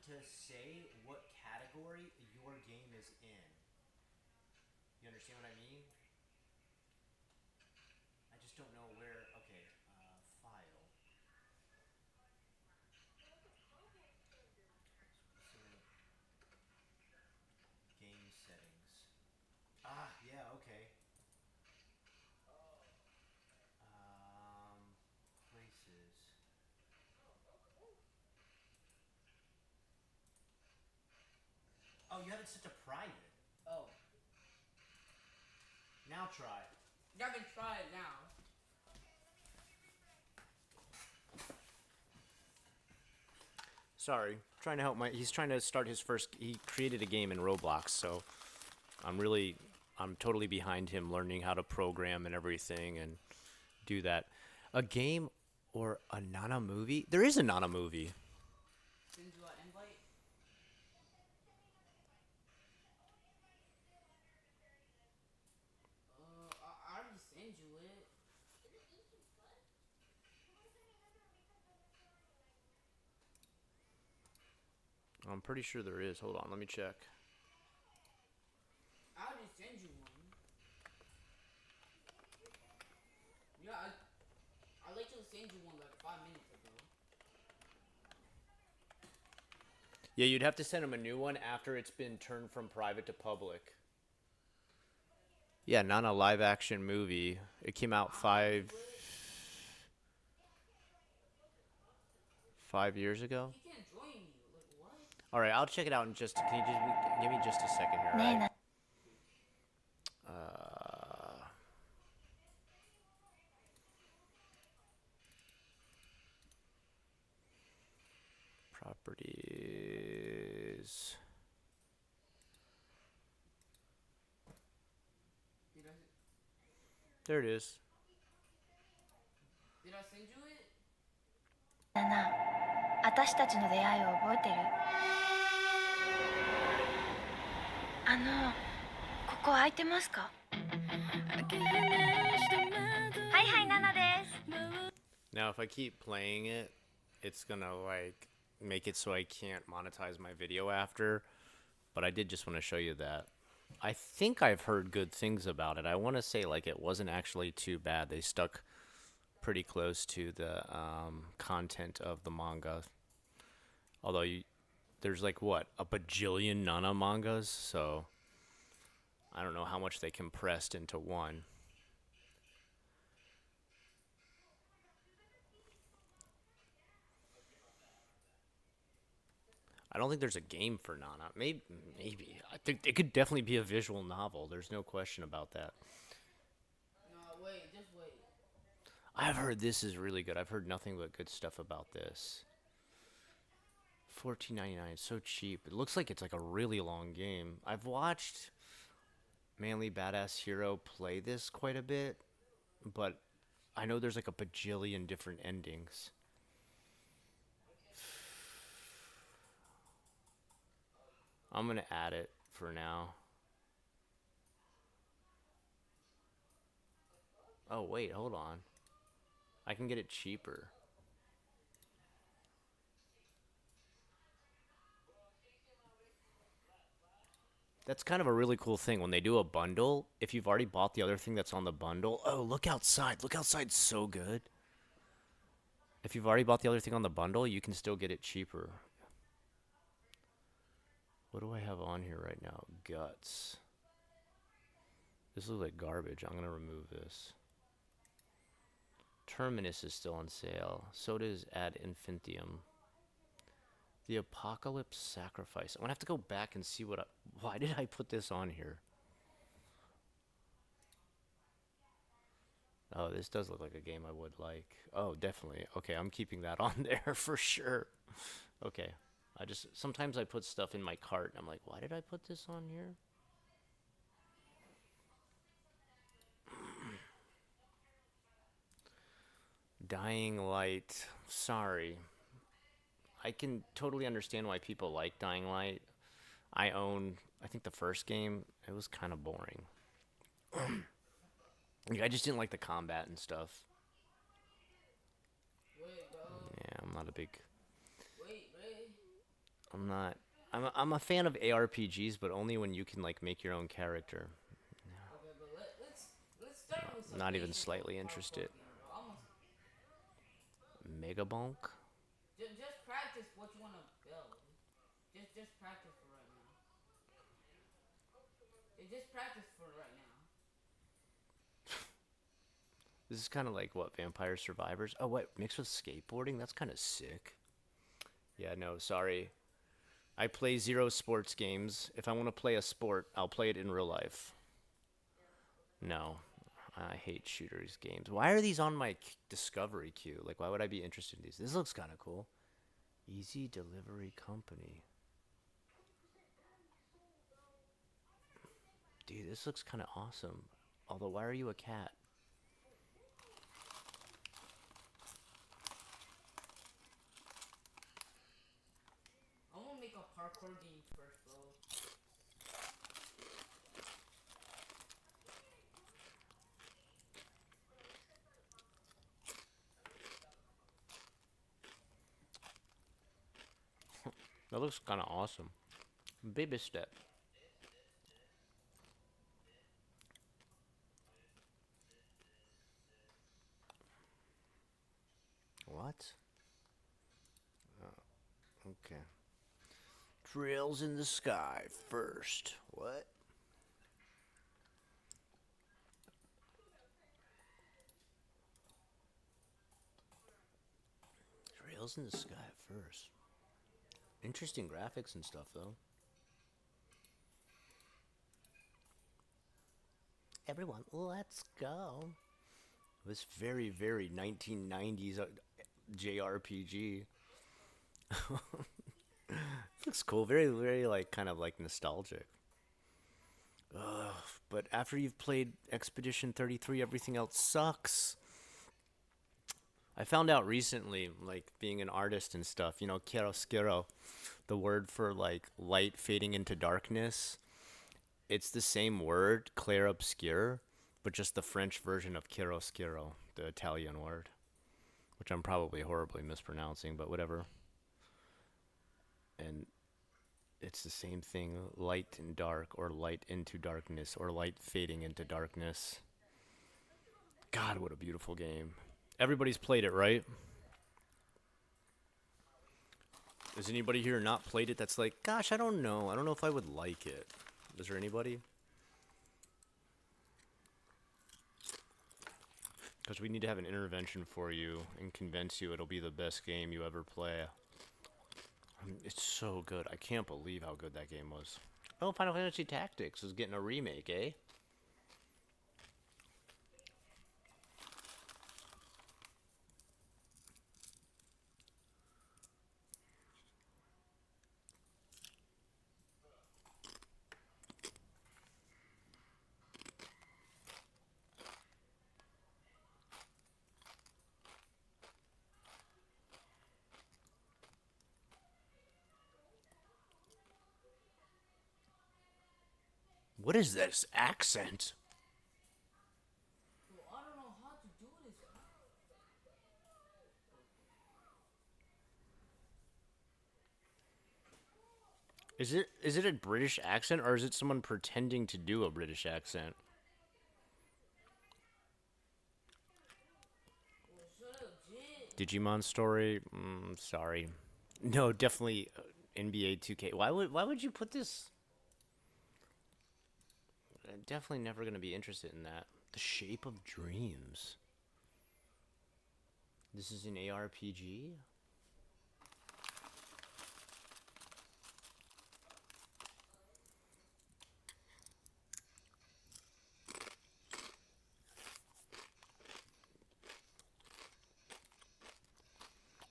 to say what category your game is in. You understand what I mean? I just don't know where. Okay, file. Game settings. Ah, yeah, okay. Places. Oh, you have it set to private. Oh, Now try. Gavin, try it now. Sorry, trying to help he's trying to start his first, he created a game in Roblox, so I'm totally behind him learning how to program and everything and do that. A game or a Nana movie? There is a Nana movie. Send you an invite. I already sent you it. I'm pretty sure there is. Hold on, let me check. I already sent you one. Yeah, I literally sent you one like 5 minutes ago. Yeah, you'd have to send him a new one after it's been turned from private to public. Yeah, Nana live action movie. It came out five years ago. He can't join you. Like what? All right, I'll check it out in just. Can you just give me just a second here? All right? Properties. Did I There it is. did I send you it? なな、私たちの出会いを覚えてる？ここ空いてますか？はいはい、ナナです。 Now, if I keep playing it, it's gonna like make it so I can't monetize my video after. But I did just want to show you that. I think I've heard good things about it. I want to say like it wasn't actually too bad. They stuck pretty close to the content of the manga. Although there's like what, a bajillion Nana mangas, so I don't know how much they compressed into one. I don't think there's a game for Nana. Maybe. I think it could definitely be a visual novel. There's no question about that. No, wait, just wait. I've heard this is really good. I've heard nothing but good stuff about this. $14.99. It's so cheap. It looks like it's like a really long game. I've watched Manly Badass Hero play this quite a bit, but I know there's like a bajillion different endings. I'm gonna add it for now. Oh wait, hold on. I can get it cheaper. That's kind of a really cool thing. When they do a bundle, if you've already bought the other thing that's on the bundle, oh, look outside. Look outside's so good. If you've already bought the other thing on the bundle, you can still get it cheaper. What do I have on here right now? Guts. This looks like garbage. I'm going to remove this. Terminus is still on sale. So does Ad Infinitum. The Apocalypse Sacrifice. I'm going to have to go back and see what why did I put this on here? Oh, this does look like a game I would like. Oh, definitely. Okay, I'm keeping that on there for sure. Okay. Sometimes I put stuff in my cart and I'm like, why did I put this on here? Dying Light. Sorry. I can totally understand why people like Dying Light. I think the first game, it was kind of boring. I just didn't like the combat and stuff. Wait, bro. Yeah, I'm not a big... Wait, Ray. I'm a fan of ARPGs, but only when you can like make your own character. Okay, but let's start with some Not even basic slightly hardcore interested. game, bro. Megabonk? Just practice what you want to build. Just practice for right now. Just practice for right now. This is kind of like what, Vampire Survivors? Oh, what, mixed with skateboarding? That's kind of sick. Yeah, no, sorry. I play zero sports games. If I want to play a sport, I'll play it in real life. No, I hate shooters games. Why are these on my discovery queue? Like, why would I be interested in these? This looks kind of cool. Easy Delivery Company. Dude, this looks kind of awesome. Although, why are you a cat? hardcore games first, bro. That looks kind of awesome. Baby step. What? Okay. Trails in the sky first. What? Trails in the sky first. Interesting graphics and stuff, though. Everyone, let's go. It was very, very 1990s JRPG. Looks cool. Very, very, like, kind of, like, nostalgic. Ugh, but after you've played Expedition 33, everything else sucks. I found out recently, like, being an artist and stuff, you know, chiaroscuro, the word for, like, light fading into darkness, it's the same word, clair obscur, but just the French version of chiaroscuro, the Italian word, which I'm probably horribly mispronouncing, but whatever. And it's the same thing, light and dark, or light into darkness, or light fading into darkness. God, what a beautiful game. Everybody's played it, right? Has anybody here not played it that's like, gosh, I don't know. I don't know if I would like it. Is there anybody? Because we need to have an intervention for you and convince you it'll be the best game you ever play. It's so good. I can't believe how good that game was. Oh, Final Fantasy Tactics is getting a remake, eh? What is this accent? Bro, I don't know how to do this. Is it a British accent or is it someone pretending to do a British accent? Bro, so legit. Digimon story? Sorry. No, definitely NBA 2K. Why would you put this? I'm definitely never gonna be interested in that. The Shape of Dreams. This is an ARPG?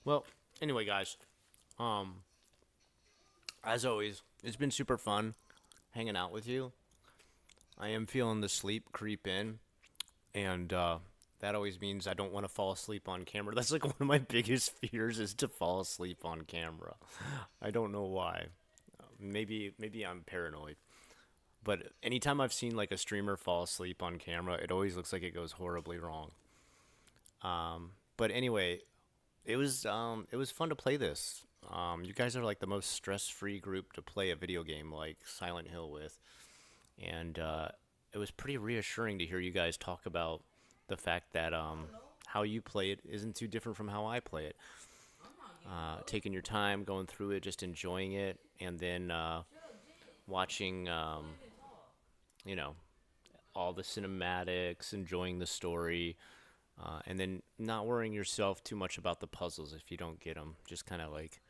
Well, anyway, guys, as always, it's been super fun hanging out with you. I am feeling the sleep creep in, and that always means I don't want to fall asleep on camera. That's like one of my biggest fears is to fall asleep on camera. I don't know why. Maybe I'm paranoid. But anytime I've seen like a streamer fall asleep on camera, it always looks like it goes horribly wrong. But anyway, it was fun to play this. You guys are like the most stress-free group to play a video game like Silent Hill with, and it was pretty reassuring to hear you guys talk about the fact that how you play it isn't too different from how I play it. Taking your time, going through it, just enjoying it, and then watching, you know, all the cinematics, enjoying the story. And then not worrying yourself too much about the puzzles if you don't get them. Just kind of like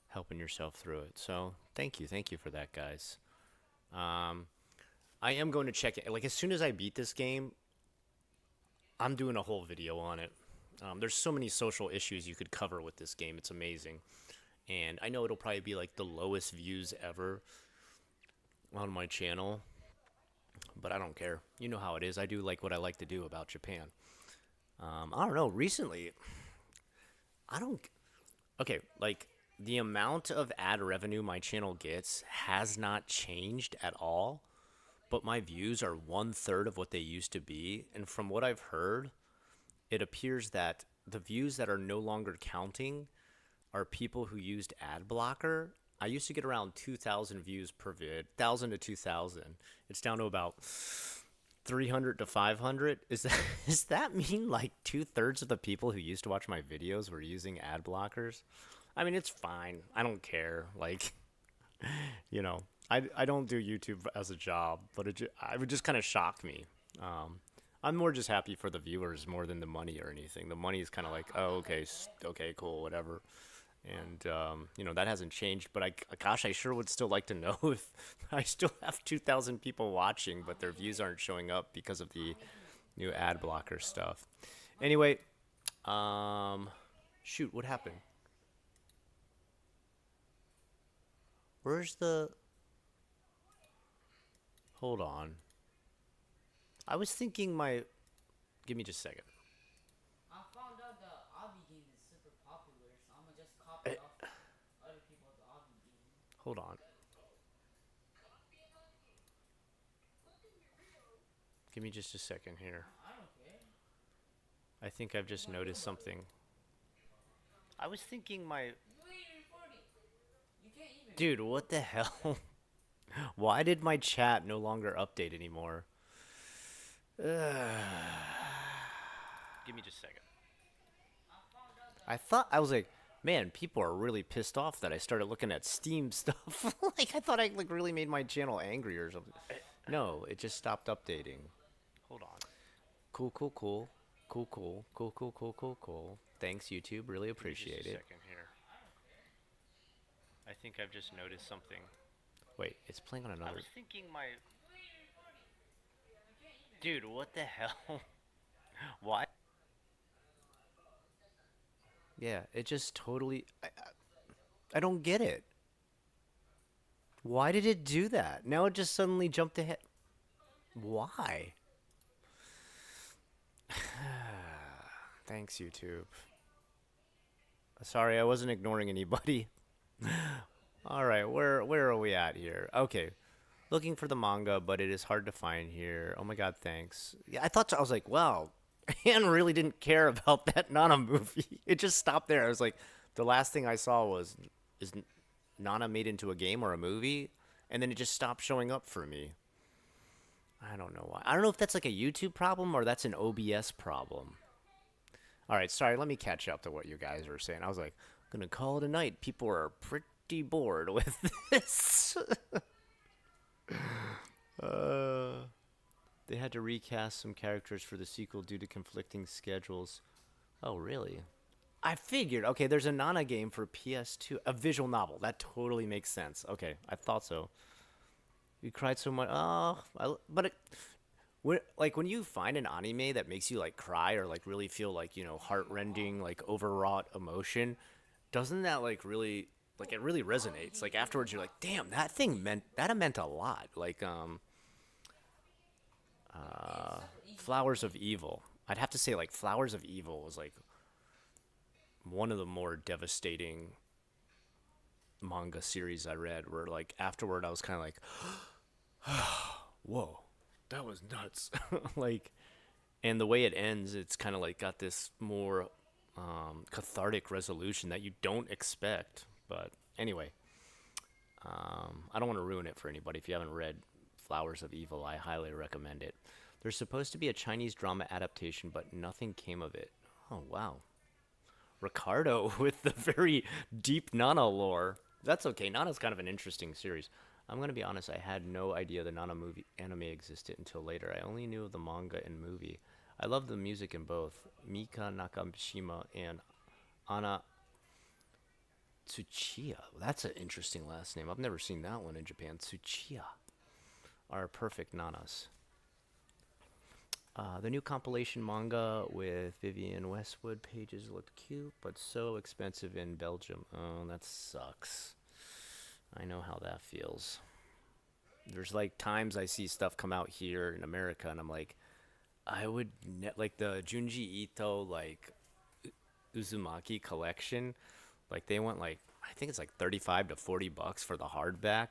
helping yourself through it. So thank you for that, guys. I am going to check it. Like as soon as I beat this game, I'm doing a whole video on it. There's so many social issues you could cover with this game. It's amazing. And I know it'll probably be like the lowest views ever on my channel. But I don't care. You know how it is. I do like what I like to do about Japan. I don't know. Recently, I don't. Okay, like the amount of ad revenue my channel gets has not changed at all, but my views are 1/3 of what they used to be. And from what I've heard, it appears that the views that are no longer counting are people who used ad blocker. I used to get around 2,000 views per vid, 1,000 to 2,000. It's down to about 300 to 500. Does that mean like 2/3 of the people who used to watch my videos were using ad blockers? I mean, it's fine. I don't care. Like, I don't do YouTube as a job, but it would just kind of shock me. I'm more just happy for the viewers more than the money or anything. The money is kind of like, oh, okay, okay, cool, whatever. And that hasn't changed. But gosh, I sure would still like to know if I still have 2,000 people watching, but their views aren't showing up because of the new ad blocker stuff. Anyway, shoot, what happened? Where's the? Hold on. I was thinking my. Give me just a second. I found out the Obby game is super popular, so I'm gonna just copy off other people's Obby game. Hold on. Give me just a second here. I don't care. I think I've just noticed something. I was thinking my. You ain't recording. You can't even. Dude, what the hell? Why did my chat no longer update anymore? Give me just a second. I was like, man, people are really pissed off that I started looking at Steam stuff. Like, I thought I really made my channel angry or something. No, it just stopped updating. Hold on. Cool. Thanks, YouTube. Really appreciate it. Second here. I think I've just noticed something. Wait, it's playing on another. I was thinking my. Dude, what the hell? What? Yeah, it just totally. I don't get it. Why did it do that? Now it just suddenly jumped ahead. Why? Thanks, YouTube. Sorry, I wasn't ignoring anybody. All right, where are we at here? Okay, looking for the manga, but it is hard to find here. Oh my god, thanks. Yeah, I was like, wow, Anne really didn't care about that Nana movie. It just stopped there. I was like, the last thing I saw was, is Nana made into a game or a movie? And then it just stopped showing up for me. I don't know why. I don't know if that's like a YouTube problem or that's an OBS problem. All right, sorry, let me catch up to what you guys were saying. I was like, gonna call it a night. People are pretty bored with this. They had to recast some characters for the sequel due to conflicting schedules. Oh, really? I figured. Okay, there's a Nana game for PS2, a visual novel. That totally makes sense. Okay, I thought so. You cried so much. When you find an anime that makes you like cry or like really feel like, heartrending, like overwrought emotion, doesn't that like really, like it really resonates? Like afterwards you're like, damn, that meant a lot. Like Flowers of Evil. I'd have to say like Flowers of Evil was like one of the more devastating manga series I read, where like afterward I was kind of like, whoa, that was nuts. Like, and the way it ends, it's kind of like got this more cathartic resolution that you don't expect. But anyway, I don't want to ruin it for anybody. If you haven't read Flowers of Evil, I highly recommend it. There's supposed to be a Chinese drama adaptation, but nothing came of it. Oh, wow. Ricardo with the very deep Nana lore. That's okay. Nana's kind of an interesting series. I'm going to be honest, I had no idea the Nana anime existed until later. I only knew of the manga and movie. I love the music in both. Mika Nakashima and Ana Tsuchiya. That's an interesting last name. I've never seen that one in Japan. Tsuchiya are perfect Nanas. The new compilation manga with Vivienne Westwood pages looked cute, but so expensive in Belgium. Oh, that sucks. I know how that feels. There's like times I see stuff come out here in America, and I'm like, I would like the Junji Ito like Uzumaki collection. Like they went like I think it's like 35 to 40 bucks for the hardback.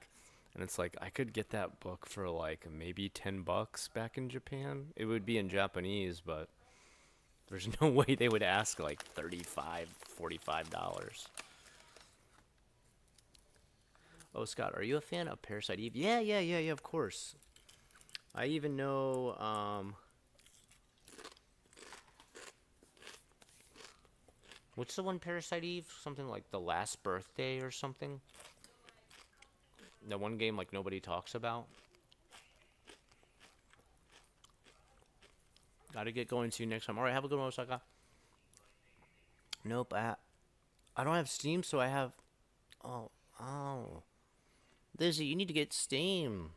And it's like I could get that book for like maybe 10 bucks back in Japan. It would be in Japanese, but there's no way they would ask like 35, $45. Oh, Scott, are you a fan of Parasite Eve? Yeah, of course. I even know what's the one Parasite Eve? Something like The Last Birthday or something? The one game like nobody talks about. Gotta get going. See you next time. All right, have a good one, Osaka. Nope, I don't have Steam, so I have. Oh, Lizzie, you need to get Steam.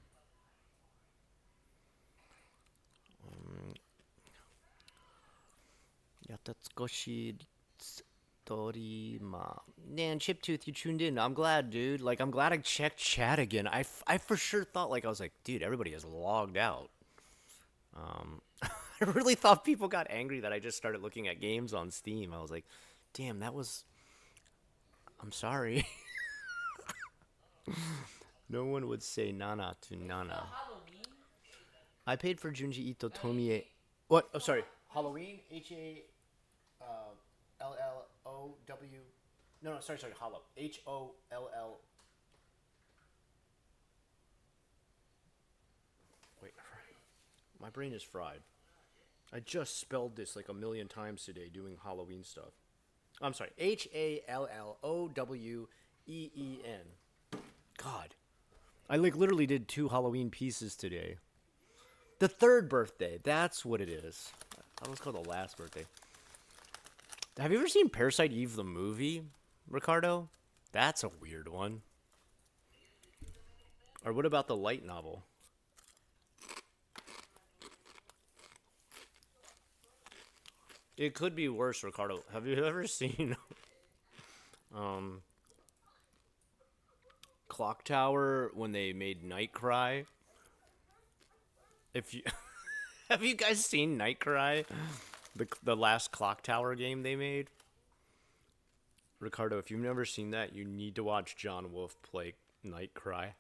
Yatatsukoshi Torima. Man, Chiptooth, you tuned in. I'm glad, dude. Like, I'm glad I checked chat again. I for sure thought, like, I was like, dude, everybody is logged out. I really thought people got angry that I just started looking at games on Steam. I was like, damn, that was. I'm sorry. No one would say Nana to Nana. Halloween? I paid for Junji Ito Tomie. What? Oh, sorry. Halloween? Hallow. No, sorry. Hollow. HOLL. Wait. My brain is fried. I just spelled this like a million times today doing Halloween stuff. I'm sorry. HALLOWEEN. God. I like literally did 2 Halloween pieces today. The third birthday. That's what it is. I was called the last birthday. Have you ever seen Parasite Eve the movie, Ricardo? That's a weird one. Or what about the light novel? It could be worse, Ricardo. Have you ever seen Clock Tower when they made Night Cry? If you have you guys seen Night Cry? The last Clock Tower game they made? Ricardo, if you've never seen that, you need to watch John Wolf play Night Cry.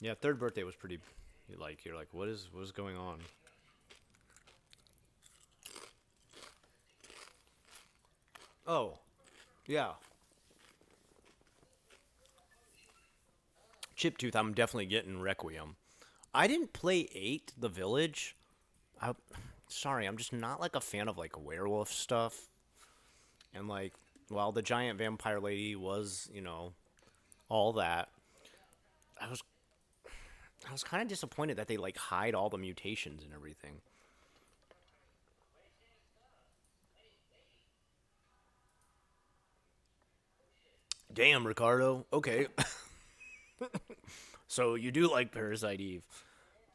Yeah, third birthday was pretty you're like, what is going on? Oh, yeah. Chiptooth, I'm definitely getting Requiem. I didn't play 8, The Village. Sorry, I'm just not like a fan of like werewolf stuff. And like, while the giant vampire lady was, all that, I was kind of disappointed that they like hide all the mutations and everything. Damn, Ricardo. Okay. So you do like Parasite Eve.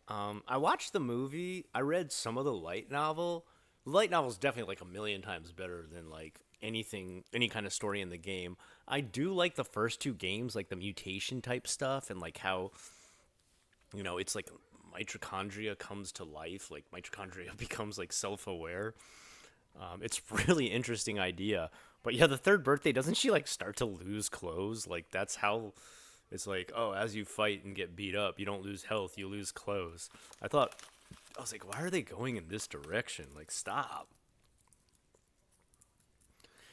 I watched the movie. I read some of the light novel. The light novel is definitely like a million times better than like any kind of story in the game. I do like the first 2 games, like the mutation type stuff and like how, it's like mitochondria comes to life. Like mitochondria becomes like self-aware. It's really interesting idea. But yeah, the third birthday, doesn't she like start to lose clothes? Like that's how it's like, oh, as you fight and get beat up, you don't lose health, you lose clothes. I was like, why are they going in this direction? Like, stop.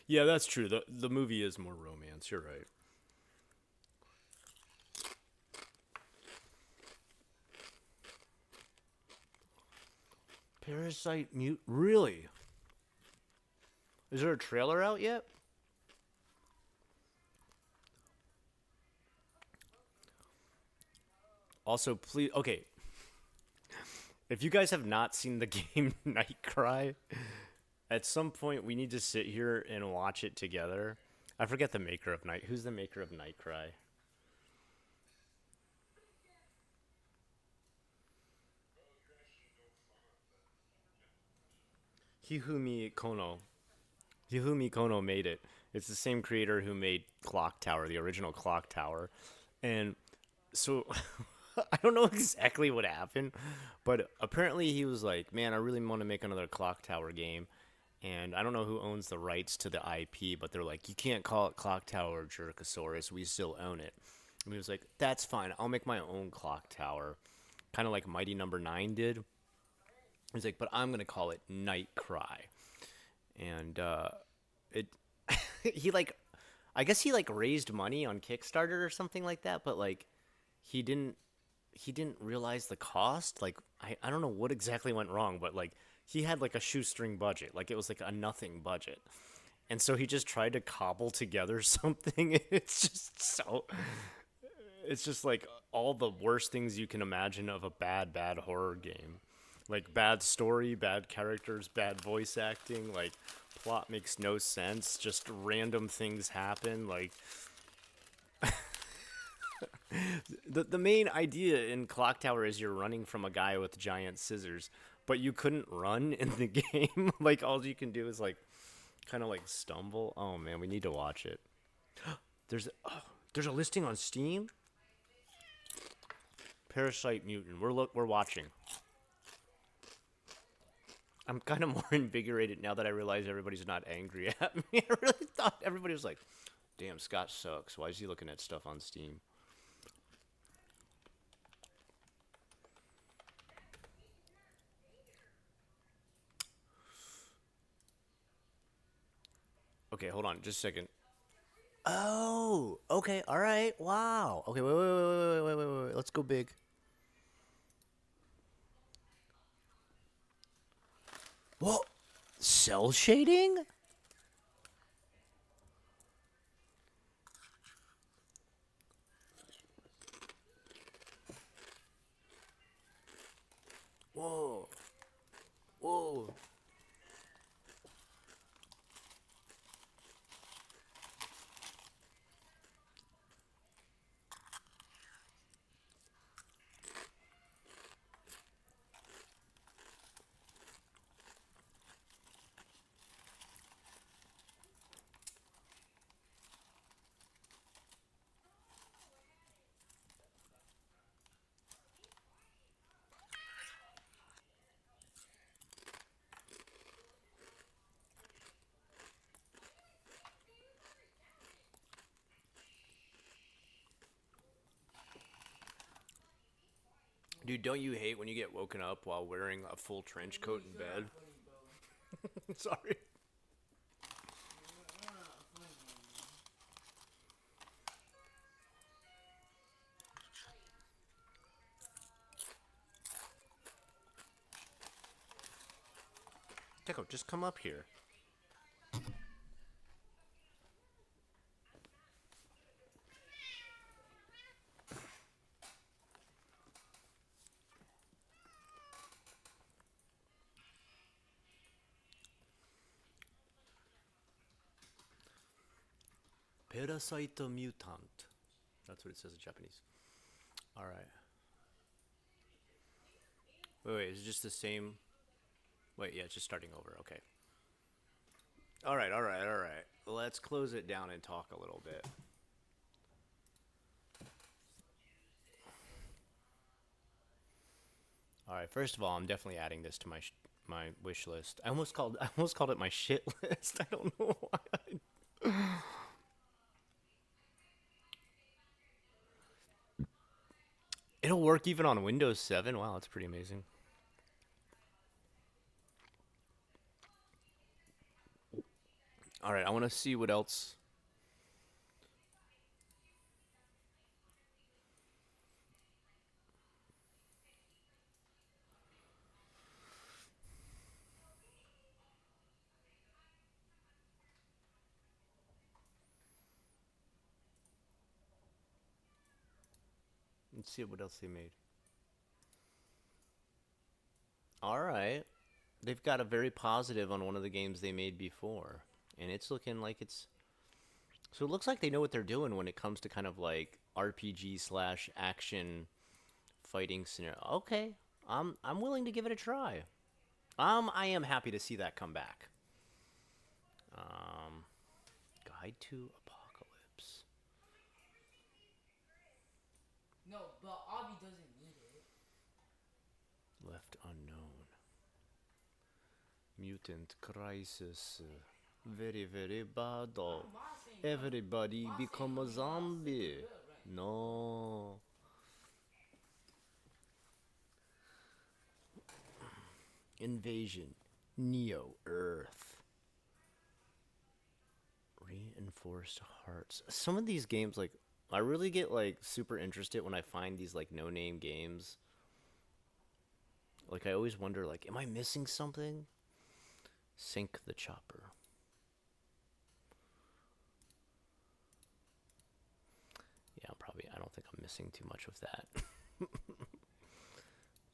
Yeah, that's true. The movie is more romance. You're right. Parasite Mute? Really? Is there a trailer out yet? Also, please, okay. If you guys have not seen the game Night Cry, at some point we need to sit here and watch it together. I forget the maker of Night. Who's the maker of Night Cry? Hifumi Kono. Hifumi Kono made it. It's the same creator who made Clock Tower, the original Clock Tower. And so I don't know exactly what happened, but apparently he was like, man, I really want to make another Clock Tower game. and I don't know who owns the rights to the IP, but they're like, you can't call it Clock Tower Jerkosaurus. We still own it. And he was like, that's fine. I'll make my own clock tower, kind of like Mighty Number 9 did. He's like, but I'm gonna call it Night Cry, and it he like, I guess he like raised money on Kickstarter or something like that, but like he didn't realize the cost. Like I don't know what exactly went wrong, but like he had like a shoestring budget, like it was like a nothing budget, and so he just tried to cobble together something. It's just like all the worst things you can imagine of a bad horror game. Like bad story, bad characters, bad voice acting, like plot makes no sense, just random things happen. Like the main idea in Clock Tower is you're running from a guy with giant scissors, but you couldn't run in the game. Like all you can do is like kind of like stumble. Oh man, we need to watch it. There's a listing on Steam. Parasite Mutant. We're watching. I'm kind of more invigorated now that I realize everybody's not angry at me. I really thought everybody was like, damn, Scott sucks. Why is he looking at stuff on Steam? Okay, hold on, just a second. Oh, okay, all right, wow. Okay, wait. Let's go big. Whoa, cell shading? Whoa, whoa. Dude, don't you hate when you get woken up while wearing a full trench coat in bed? Sorry. Teco, just come up here. Parasite Mutant. That's what it says in Japanese. Alright. Wait, is it just the same? Wait, yeah, it's just starting over. Okay. Alright. Let's close it down and talk a little bit. Alright, first of all, I'm definitely adding this to my wish list. I almost called it my shit list. I don't know why. It'll work even on Windows 7. Wow, that's pretty amazing. All right, I want to see what else. Let's see what else they made. All right. They've got a very positive on one of the games they made before. And it's looking like it's... So it looks like they know what they're doing when it comes to kind of like RPG slash action fighting scenario. Okay. I'm willing to give it a try. I am happy to see that come back. Guide to Apocalypse. No, but Avi doesn't need it. Left unknown. Mutant crisis. Very, very bad. Oh. I'm not saying no. Everybody I'm become saying a no, zombie. good, right? No. Invasion. Neo Earth. Reinforced hearts. Some of these games, like, I really get, like, super interested when I find these, like, no-name games. Like, I always wonder, like, am I missing something? Sink the chopper. Yeah, I don't think I'm missing too much with that.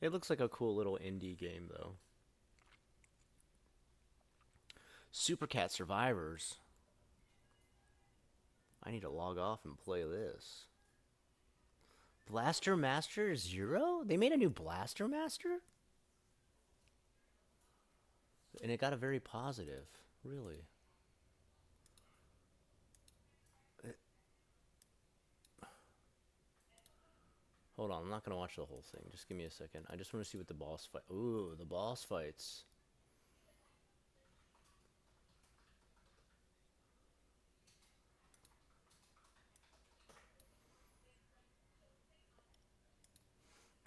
It looks like a cool little indie game, though. Super Cat Survivors. I need to log off and play this. Blaster Master Zero? They made a new Blaster Master? And it got a very positive, really. Hold on, I'm not gonna watch the whole thing. Just give me a second. I just want to see what the boss fight. Ooh, the boss fights.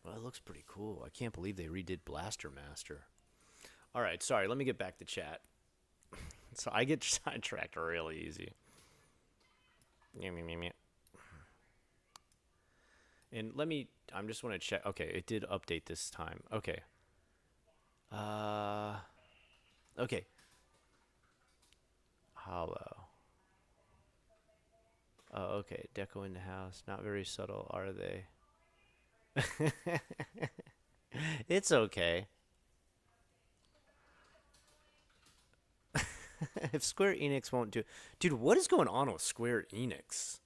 Well, it looks pretty cool. I can't believe they redid Blaster Master. All right, sorry. Let me get back to chat. So I get sidetracked really easy. And I'm just want to check. Okay, it did update this time. Okay. Okay. Hollow. Oh, okay. Deco in the house. Not very subtle, are they? It's okay. If Square Enix won't do... Dude, what is going on with Square Enix?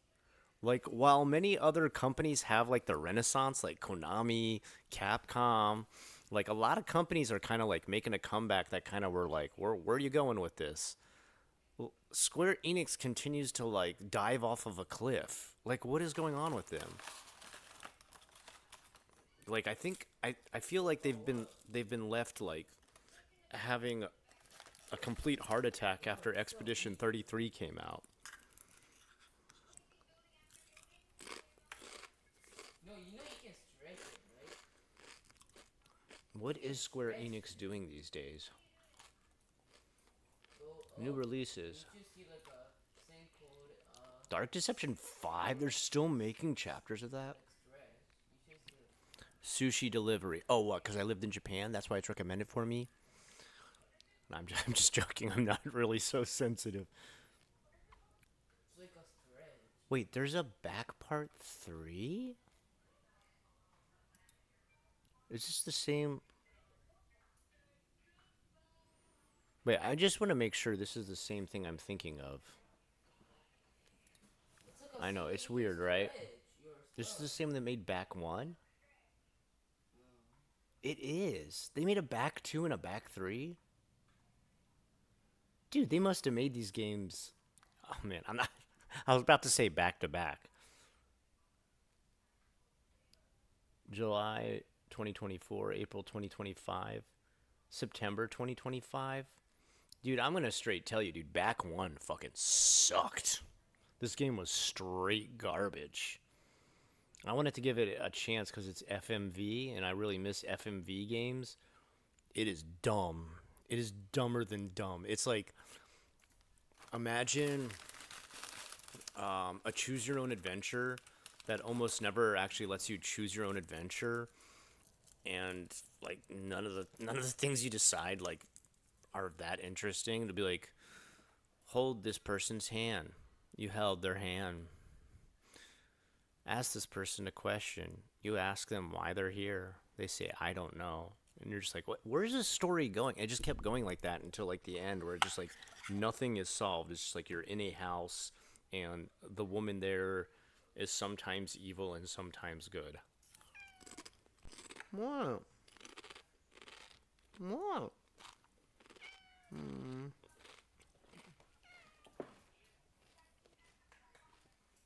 Like, while many other companies have, like, the renaissance, like Konami, Capcom, like, a lot of companies are kind of, like, making a comeback that kind of were like, where are you going with this? Well, Square Enix continues to, like, dive off of a cliff. Like, what is going on with them? Like, I feel like they've been left, like, having a complete heart attack after Expedition 33 came out. No, you know you can stretch it, right? What is Square Enix doing these days? So, New releases. you just see like a thing called Dark Deception 5? They're still making chapters of that? stretch. You just Sushi delivery. Oh, what? Because I lived in Japan? That's why it's recommended for me? I'm just joking. I'm not really so sensitive. it's like a stretch. Wait, there's a back part 3? Is this the same? Wait, I just want to make sure this is the same thing I'm thinking of. It's like a I know, it's you can weird, right? stretch your This is stuff. the same that made back 1? It is. They made a back 2 and a back 3? Dude, they must have made these games. Oh man, I'm not. I was about to say back to back. July 2024, April 2025, September 2025. Dude, I'm gonna straight tell you, dude, back 1 fucking sucked. This game was straight garbage. I wanted to give it a chance because it's FMV, and I really miss FMV games. It is dumb. It is dumber than dumb. It's like, imagine a choose your own adventure that almost never actually lets you choose your own adventure, and like none of the things you decide like are that interesting. To be like, hold this person's hand. You held their hand. Ask this person a question. You ask them why they're here. They say, I don't know. And you're just like, what? Where's this story going? It just kept going like that until like the end, where it's just like nothing is solved. It's just like you're in a house, and the woman there is sometimes evil and sometimes good. What? What?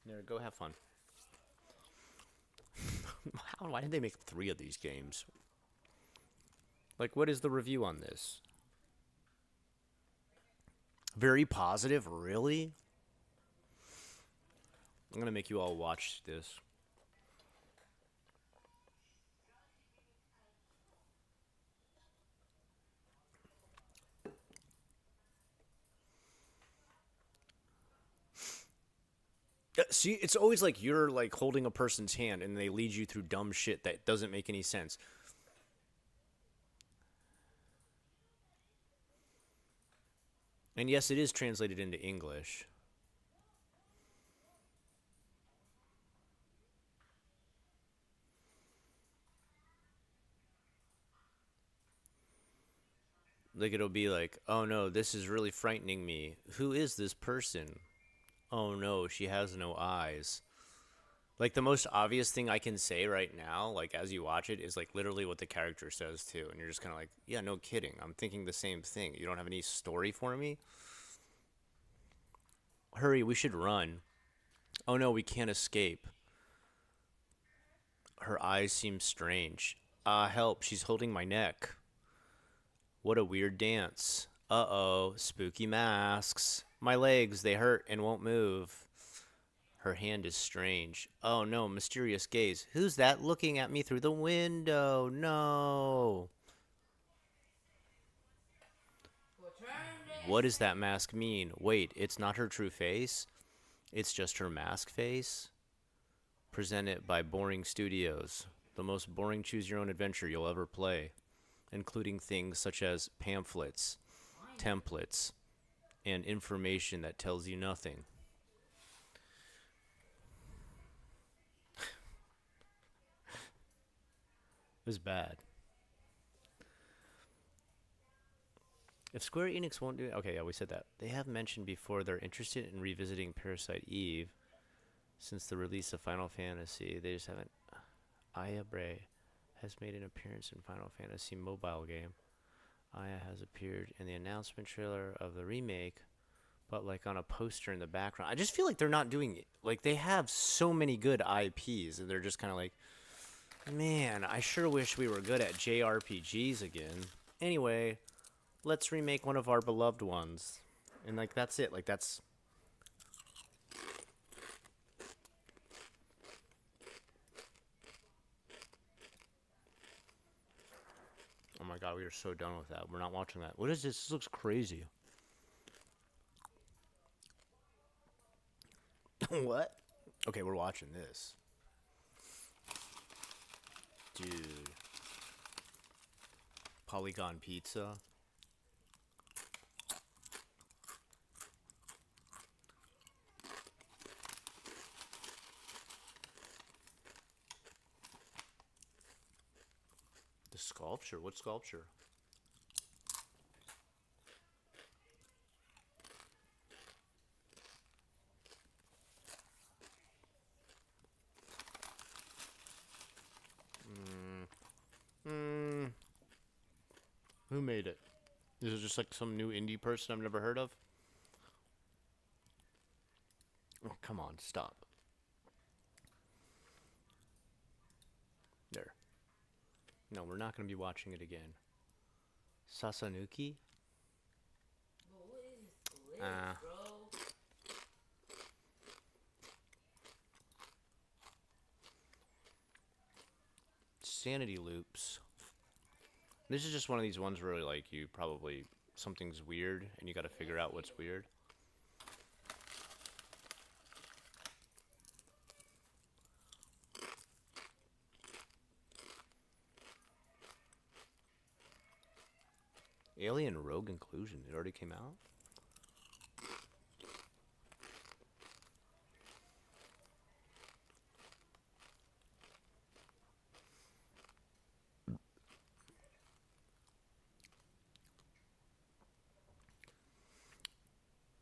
There, go have fun. Why did they make 3 of these games? Like, what is the review on this? Very positive, really? I'm gonna make you all watch this. See, it's always like you're like holding a person's hand and they lead you through dumb shit that doesn't make any sense. And yes, it is translated into English. Like it'll be like, "Oh no, this is really frightening me. Who is this person? Oh no, she has no eyes." Like the most obvious thing I can say right now, like as you watch it, is like literally what the character says too, and you're just kind of like, "Yeah, no kidding. I'm thinking the same thing. You don't have any story for me? Hurry, we should run. Oh no, we can't escape. Her eyes seem strange. Help, she's holding my neck. What a weird dance. Uh-oh, spooky masks. My legs, they hurt and won't move. Her hand is strange. Oh no, mysterious gaze. Who's that looking at me through the window? No. What does that mask mean? Wait, it's not her true face? It's just her mask face? Presented by Boring Studios, the most boring choose your own adventure you'll ever play, including things such as pamphlets, templates, and information that tells you nothing. It was bad. If Square Enix won't do it, okay, yeah, we said that. They have mentioned before they're interested in revisiting Parasite Eve since the release of Final Fantasy. They just haven't. Aya Bray has made an appearance in Final Fantasy mobile game. Aya has appeared in the announcement trailer of the remake, but like on a poster in the background. I just feel like they're not doing it. Like they have so many good IPs, and they're just kind of like, man, I sure wish we were good at JRPGs again. Anyway, let's remake one of our beloved ones. And like that's it. Like that's oh my god, we are so done with that. We're not watching that. What is this? This looks crazy. What? Okay, we're watching this. Dude. Polygon Pizza. The sculpture? What sculpture? Who made it? Is it just like some new indie person I've never heard of? Oh, come on, stop. There. No, we're not going to be watching it again. Sasanuki? But what is this glitch, Ah. bro? Sanity loops. This is just one of these ones where like you probably something's weird and you got to figure out what's weird. Alien Rogue Inclusion. It already came out.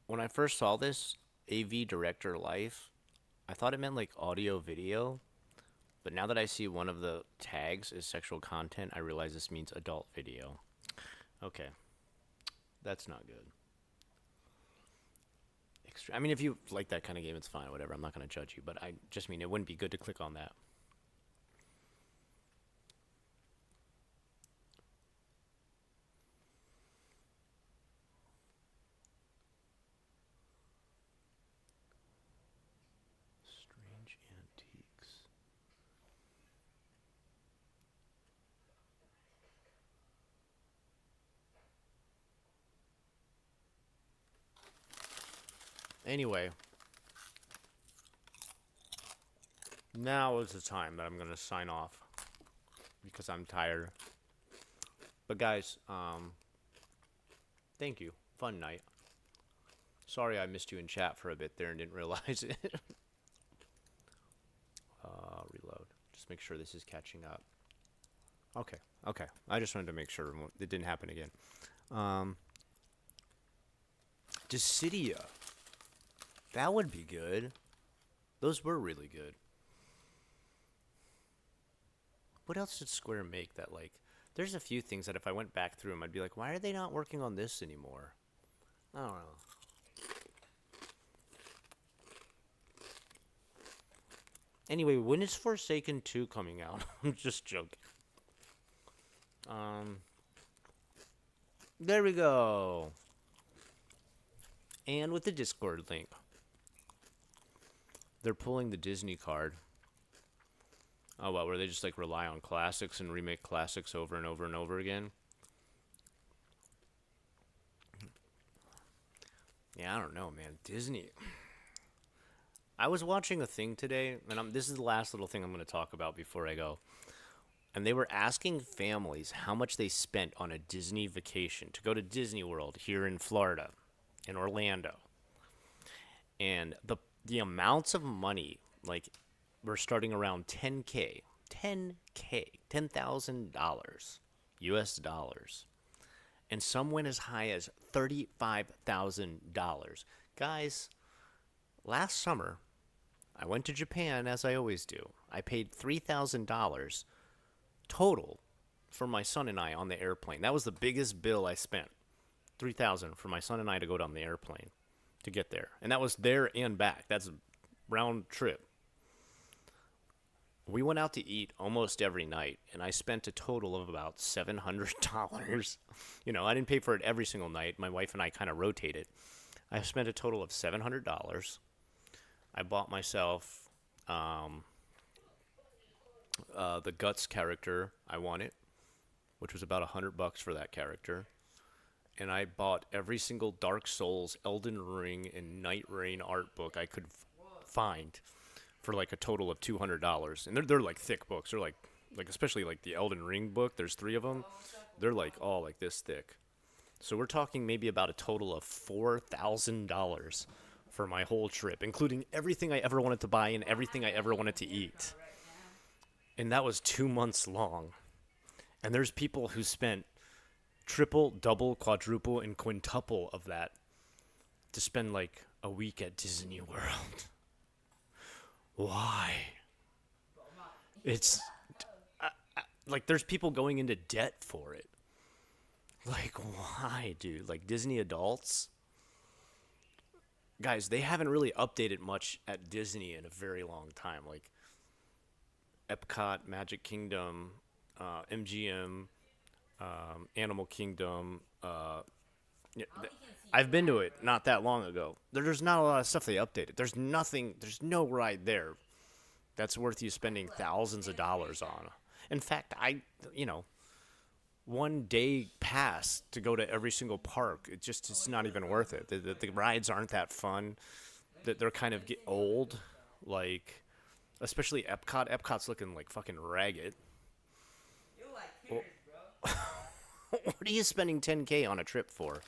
When I first saw this, AV Director Life, I thought it meant like audio video, but now that I see one of the tags is sexual content, I realize this means adult video. Okay. That's not good. I mean, if you like that kind of game, it's fine, whatever. I'm not going to judge you, but I just mean it wouldn't be good to click on that. Anyway, now is the time that I'm gonna sign off because I'm tired. But guys, thank you. Fun night. Sorry I missed you in chat for a bit there and didn't realize it. Reload. Just make sure this is catching up. Okay, okay. I just wanted to make sure it didn't happen again. Dissidia. That would be good. Those were really good. What else did Square make that, like... There's a few things that if I went back through them, I'd be like, why are they not working on this anymore? I don't know. Anyway, when is Forsaken 2 coming out? I'm just joking. There we go. And with the Discord link. They're pulling the Disney card. Oh, well, where they just, like, rely on classics and remake classics over and over and over again? Yeah, I don't know, man. Disney. I was watching a thing today, and this is the last little thing I'm going to talk about before I go. And they were asking families how much they spent on a Disney vacation to go to Disney World here in Florida, in Orlando. And the amounts of money, like... We're starting around $10K. $10K. $10,000. US dollars. And some went as high as $35,000. Guys, last summer, I went to Japan, as I always do. I paid $3,000 total for my son and I on the airplane. That was the biggest bill I spent. $3,000 for my son and I to go down the airplane to get there. And that was there and back. That's a round trip. We went out to eat almost every night, and I spent a total of about $700. You know, I didn't pay for it every single night. My wife and I kind of rotated. I spent a total of $700. I bought myself the Guts character. I wanted, which was about $100 for that character. And I bought every single Dark Souls, Elden Ring, and Night Rain art book I could find. For like a total of $200, and they're like thick books. They're like especially like the Elden Ring book. There's 3 of them. They're like all like this thick. So we're talking maybe about a total of $4,000 for my whole trip, including everything I ever wanted to buy and everything I ever wanted to eat. And that was 2 months long. And there's people who spent triple, double, quadruple, and quintuple of that to spend like a week at Disney World. Why? It's like there's people going into debt for it. Like, why, dude? Like Disney adults? Guys, they haven't really updated much at Disney in a very long time. Like Epcot, Magic Kingdom, MGM, Animal Kingdom. I've been to it not that long ago. There's not a lot of stuff they updated. There's no ride there that's worth you spending thousands of dollars on. In fact, one day pass to go to every single park, it's not even worth it. The rides aren't that fun. They're kind of get old, like, especially Epcot. Epcot's looking like fucking ragged. You like Pierce, bro. What are you spending $10K on a trip for?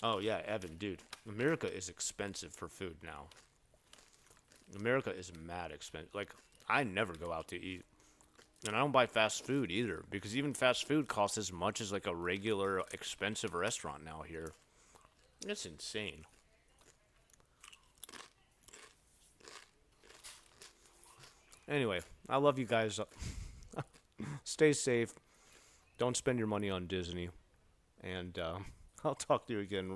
Oh, yeah, Evan, dude. America is expensive for food now. America is mad expensive. Like, I never go out to eat. And I don't buy fast food either. Because even fast food costs as much as, like, a regular expensive restaurant now here. It's insane. Anyway, I love you guys. Stay safe. Don't spend your money on Disney. And I'll talk to you again